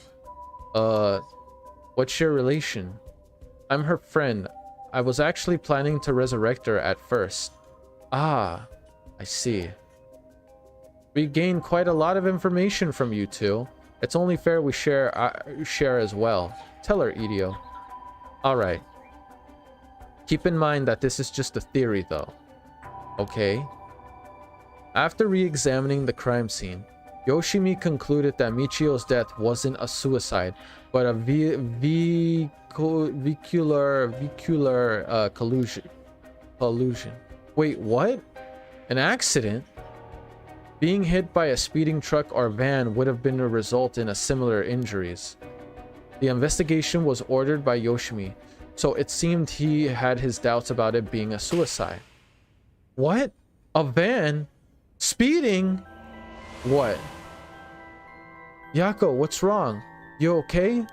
What's your relation? I'm her friend. I was actually planning to resurrect her at first. Ah, I see. We gained quite a lot of information from you two. It's only fair we share as well. Tell her, Idio. Alright. Keep in mind that this is just a theory though. Okay. After re-examining the crime scene, Yoshimi concluded that Michio's death wasn't a suicide, but a vehicular collusion. Wait, what? An accident? Being hit by a speeding truck or van would have been a result in a similar injuries. The investigation was ordered by Yoshimi, so it seemed he had his doubts about it being a suicide. What? A van? Speeding? What? Yako, what's wrong? You okay?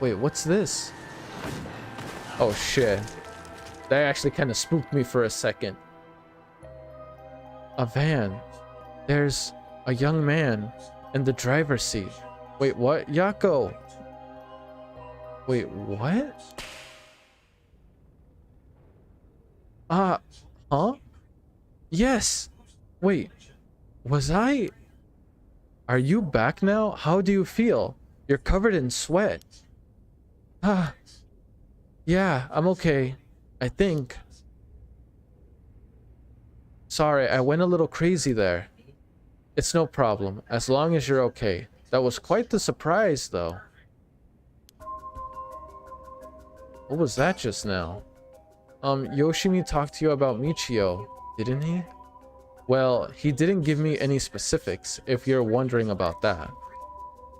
Wait, what's this? Oh shit. That actually kind of spooked me for a second. A van. There's a young man in the driver's seat. Wait, what? Yako! Wait, what? Huh? Yes! Wait, was I... Are you back now? How do you feel? You're covered in sweat. Yeah, I'm okay. I think. Sorry, I went a little crazy there. It's no problem, as long as you're okay. That was quite the surprise, though. What was that just now? Yoshimi talked to you about Michio, didn't he? Well, he didn't give me any specifics, if you're wondering about that.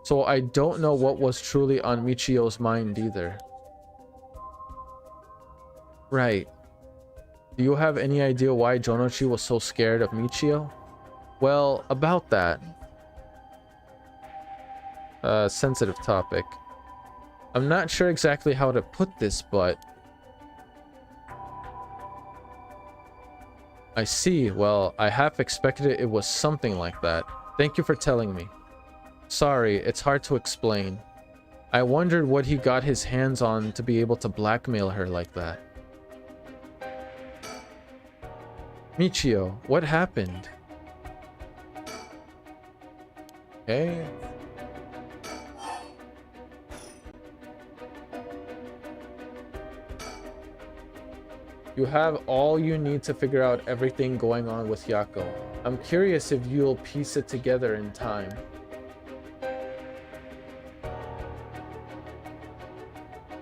So I don't know what was truly on Michio's mind either. Right. Do you have any idea why Jonochi was so scared of Michio? Well, about that. Sensitive topic. I'm not sure exactly how to put this, but... I see. Well, I half expected it was something like that. Thank you for telling me. Sorry, it's hard to explain. I wondered what he got his hands on to be able to blackmail her like that. Michio, what happened? Okay. You have all you need to figure out everything going on with Yako. I'm curious if you'll piece it together in time.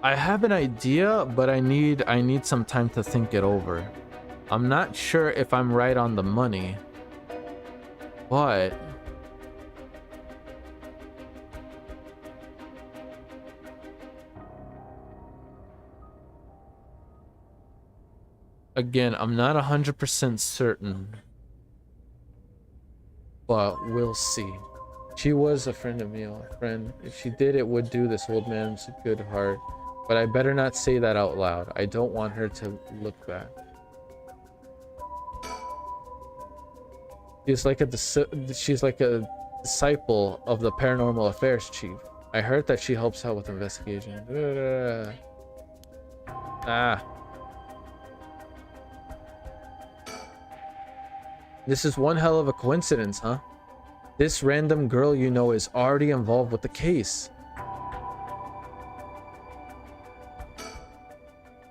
I have an idea, but I need some time to think it over. I'm not sure if I'm right on the money, but again, I'm not 100% certain, but we'll see. She was a friend of me, a friend. If she did, it would do this old man's good heart. But I better not say that out loud. I don't want her to look back. She's like a disciple of the Paranormal Affairs chief. I heard that she helps out with investigation. Ah. This is one hell of a coincidence, huh? This random girl you know is already involved with the case.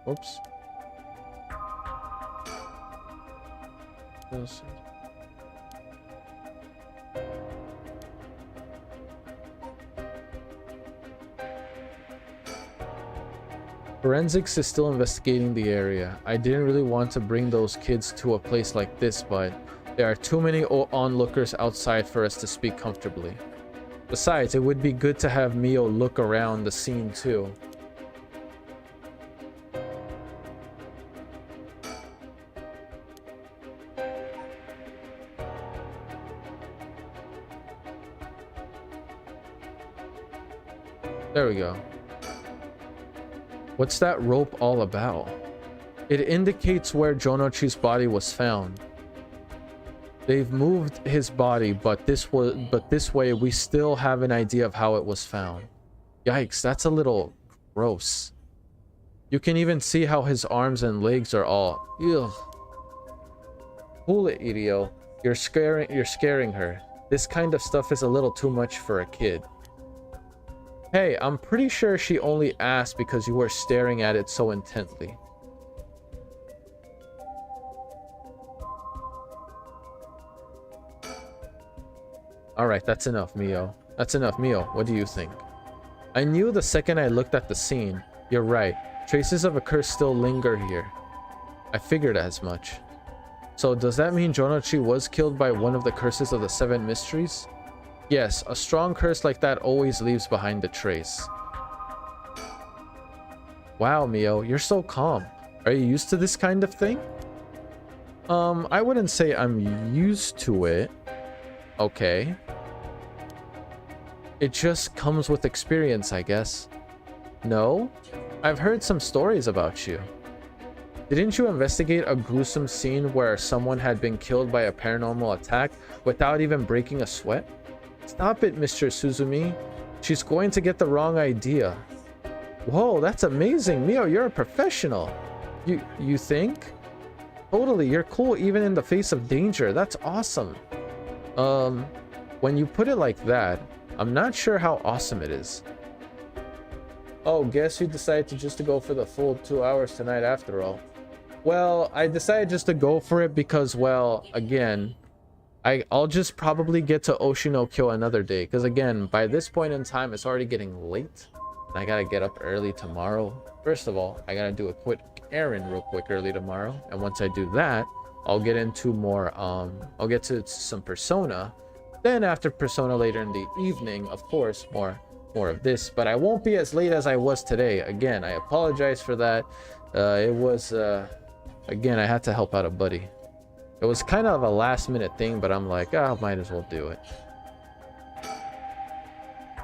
Oops. Forensics is still investigating the area. I didn't really want to bring those kids to a place like this, but there are too many onlookers outside for us to speak comfortably. Besides, it would be good to have Mio look around the scene too. There we go. What's that rope all about? It indicates where Jonochi's body was found. They've moved his body, but this way we still have an idea of how it was found. Yikes, that's a little gross. You can even see how his arms and legs are all... Ugh. Cool it, Irio. You're scaring her. This kind of stuff is a little too much for a kid. Hey, I'm pretty sure she only asked because you were staring at it so intently. Alright, that's enough, Mio. That's enough, Mio. What do you think? I knew the second I looked at the scene. You're right. Traces of a curse still linger here. I figured as much. So does that mean Jonochi was killed by one of the curses of the 7 mysteries? Yes, a strong curse like that always leaves behind a trace. Wow, Mio, you're so calm. Are you used to this kind of thing? I wouldn't say I'm used to it. Okay. It just comes with experience, I guess. No? I've heard some stories about you. Didn't you investigate a gruesome scene where someone had been killed by a paranormal attack without even breaking a sweat? Stop it, Mr. Suzumi. She's going to get the wrong idea. Whoa, that's amazing. Mio, you're a professional. You think? Totally, you're cool even in the face of danger. That's awesome. When you put it like that, I'm not sure how awesome it is. Oh, guess you decided to go for the full 2 hours tonight after all. Well, I decided just to go for it because, well, again, I'll just probably get to Oshinokyo another day. Because again, by this point in time, it's already getting late. And I gotta get up early tomorrow. First of all, I gotta do a quick errand real quick early tomorrow. And once I do that, I'll get into more I'll get to some Persona. Then after Persona later in the evening, of course, more of this, but I won't be as late as I was today. Again, I apologize for that. It was again, I had to help out a buddy. It was kind of a last minute thing, but I'm like, I might as well do it.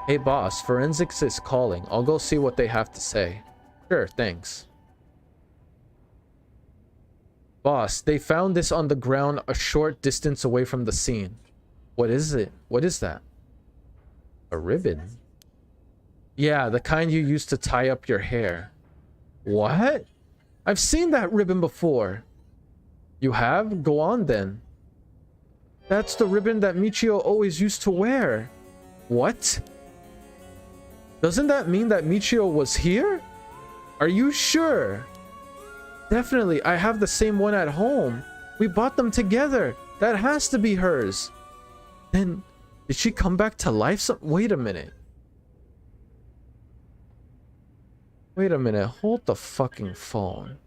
Hey boss, forensics is calling. I'll go see what they have to say. Sure, thanks. Boss, they found this on the ground a short distance away from the scene. What is it? What is that? A ribbon? Yeah, the kind you use to tie up your hair. What? I've seen that ribbon before. You have? Go on then. That's the ribbon that Michio always used to wear. What? Doesn't that mean that Michio was here? Are you sure? Definitely, I have the same one at home. We bought them together. That has to be hers. Then, did she come back to life? Wait a minute. Wait a minute. Hold the fucking phone.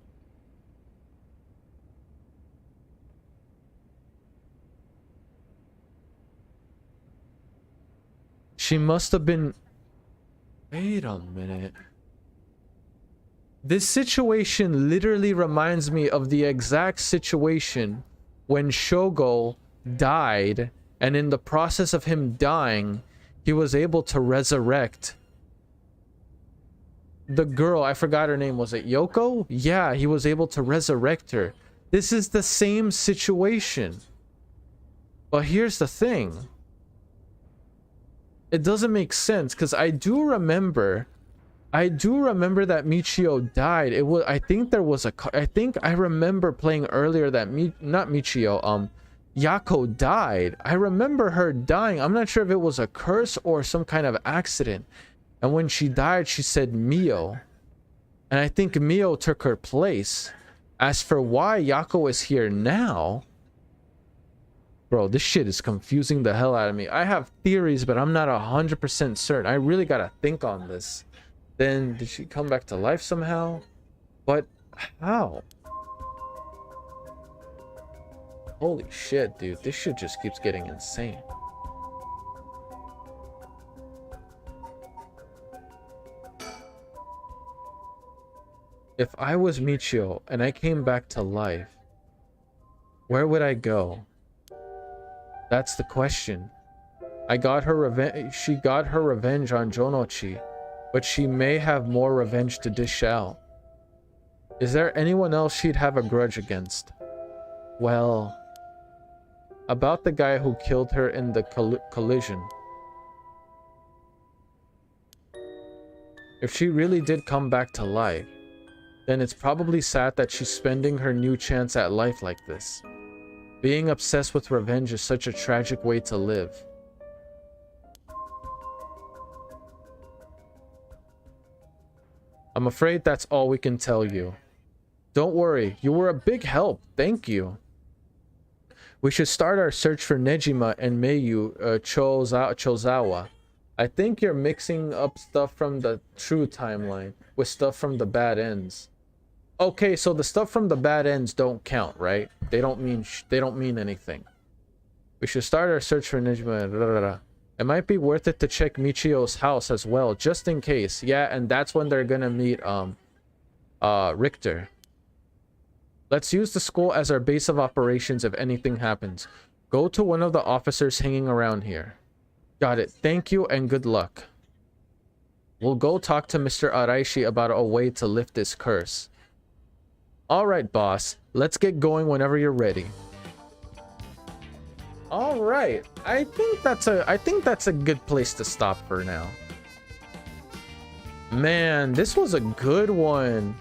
She must have been... Wait a minute. This situation literally reminds me of the exact situation when Shogo died, and in the process of him dying, he was able to resurrect the girl. I forgot her name. Was it Yoko? Yeah, he was able to resurrect her. This is the same situation. But here's the thing. It doesn't make sense, because I do remember that Michio died. It was, I think there was a, I think I remember playing earlier that not Michio, Yako died. I remember her dying. I'm not sure if it was a curse or some kind of accident. And when she died, she said Mio. And I think Mio took her place. As for why Yako is here now, bro, this shit is confusing the hell out of me. I have theories, but I'm not 100% certain. I really gotta think on this. Then, did she come back to life somehow? But how? Holy shit, dude. This shit just keeps getting insane. If I was Michio and I came back to life, where would I go? That's the question. I got her revenge. She got her revenge on Jonochi, but she may have more revenge to dish out. Is there anyone else she'd have a grudge against? Well, about the guy who killed her in the collision. If she really did come back to life, then it's probably sad that she's spending her new chance at life like this. Being obsessed with revenge is such a tragic way to live. I'm afraid that's all we can tell you. Don't worry, you were a big help. Thank you. We should start our search for Nejima and Meiyu Chozawa. I think you're mixing up stuff from the true timeline with stuff from the bad ends. Okay, so the stuff from the bad ends don't count, right? They don't mean anything. We should start our search for Nejima. It might be worth it to check Michio's house as well, just in case. Yeah, and that's when they're gonna meet Richter. Let's use the school as our base of operations if anything happens. Go to one of the officers hanging around here. Got it. Thank you and good luck. We'll go talk to Mr. Araishi about a way to lift this curse. All right, boss. Let's get going whenever you're ready. All right. I think that's a good place to stop for now. Man, this was a good one.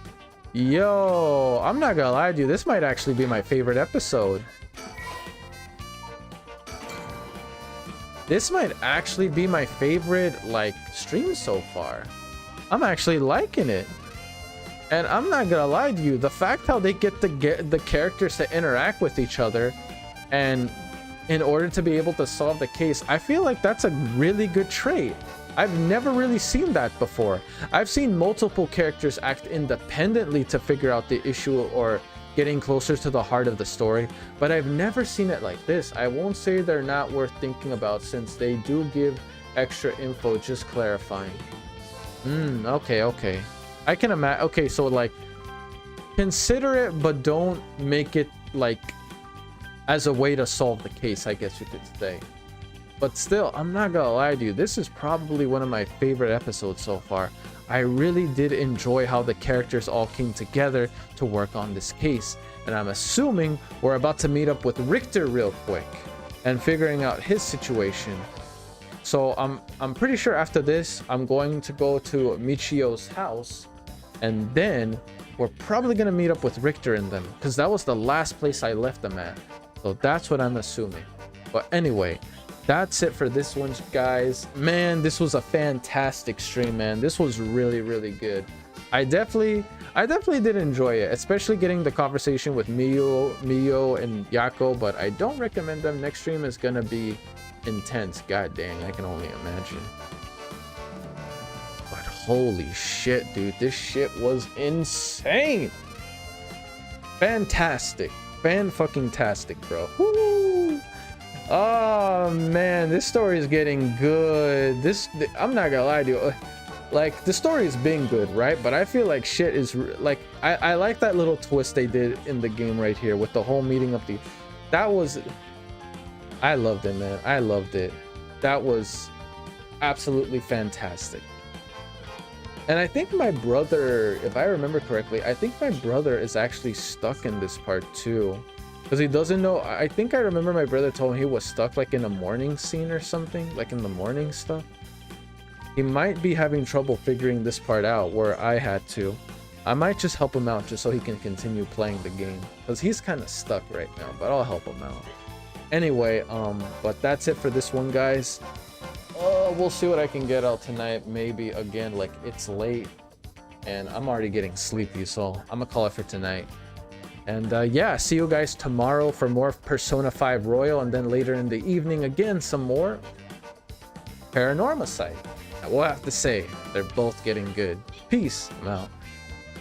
Yo, I'm not gonna lie to you. This might actually be my favorite episode. This might actually be my favorite, like, stream so far. I'm actually liking it. And I'm not gonna lie to you, the fact how they get the characters to interact with each other and in order to be able to solve the case, I feel like that's a really good trait. I've never really seen that before. I've seen multiple characters act independently to figure out the issue or getting closer to the heart of the story, but I've never seen it like this. I won't say they're not worth thinking about, since they do give extra info, just clarifying. Okay. I can imagine. Okay, so like, consider it, but don't make it like as a way to solve the case, I guess you could say. But still, I'm not gonna lie to you, this is probably one of my favorite episodes so far. I really did enjoy how the characters all came together to work on this case, and I'm assuming we're about to meet up with Richter real quick and figuring out his situation. So I'm pretty sure after this I'm going to go to Michio's house, and then we're probably gonna meet up with Richter and them, because that was the last place I left them at. So that's what I'm assuming. But anyway, that's it for this one, guys. Man, this was a fantastic stream, man. This was really, really good. I definitely did enjoy it, especially getting the conversation with Mio and Yako, but I don't recommend them. Next stream is gonna be intense. God dang, I can only imagine. But holy shit, dude, this shit was insane. Fantastic. Fan-fucking-tastic, bro. Woo! Oh man, this story is getting good. I'm not gonna lie to you, like, the story is being good, right? But I feel like shit is like, I like that little twist they did in the game right here with the whole meeting up. I loved it, man. I loved it. That was absolutely fantastic. And I think my brother, if I remember correctly, I think my brother is actually stuck in this part too, because he doesn't know. I think I remember my brother told me he was stuck like in a morning scene or something, like in the morning stuff. He might be having trouble figuring this part out where I had to. I might just help him out just so he can continue playing the game, because he's kind of stuck right now, but I'll help him out. Anyway, but that's it for this one, guys. We'll see what I can get out tonight. Maybe again, like, it's late and I'm already getting sleepy, so I'm gonna call it for tonight. And yeah, see you guys tomorrow for more Persona 5 Royal, and then later in the evening again some more Paranormasight. I will have to say, they're both getting good. Peace. I'm out.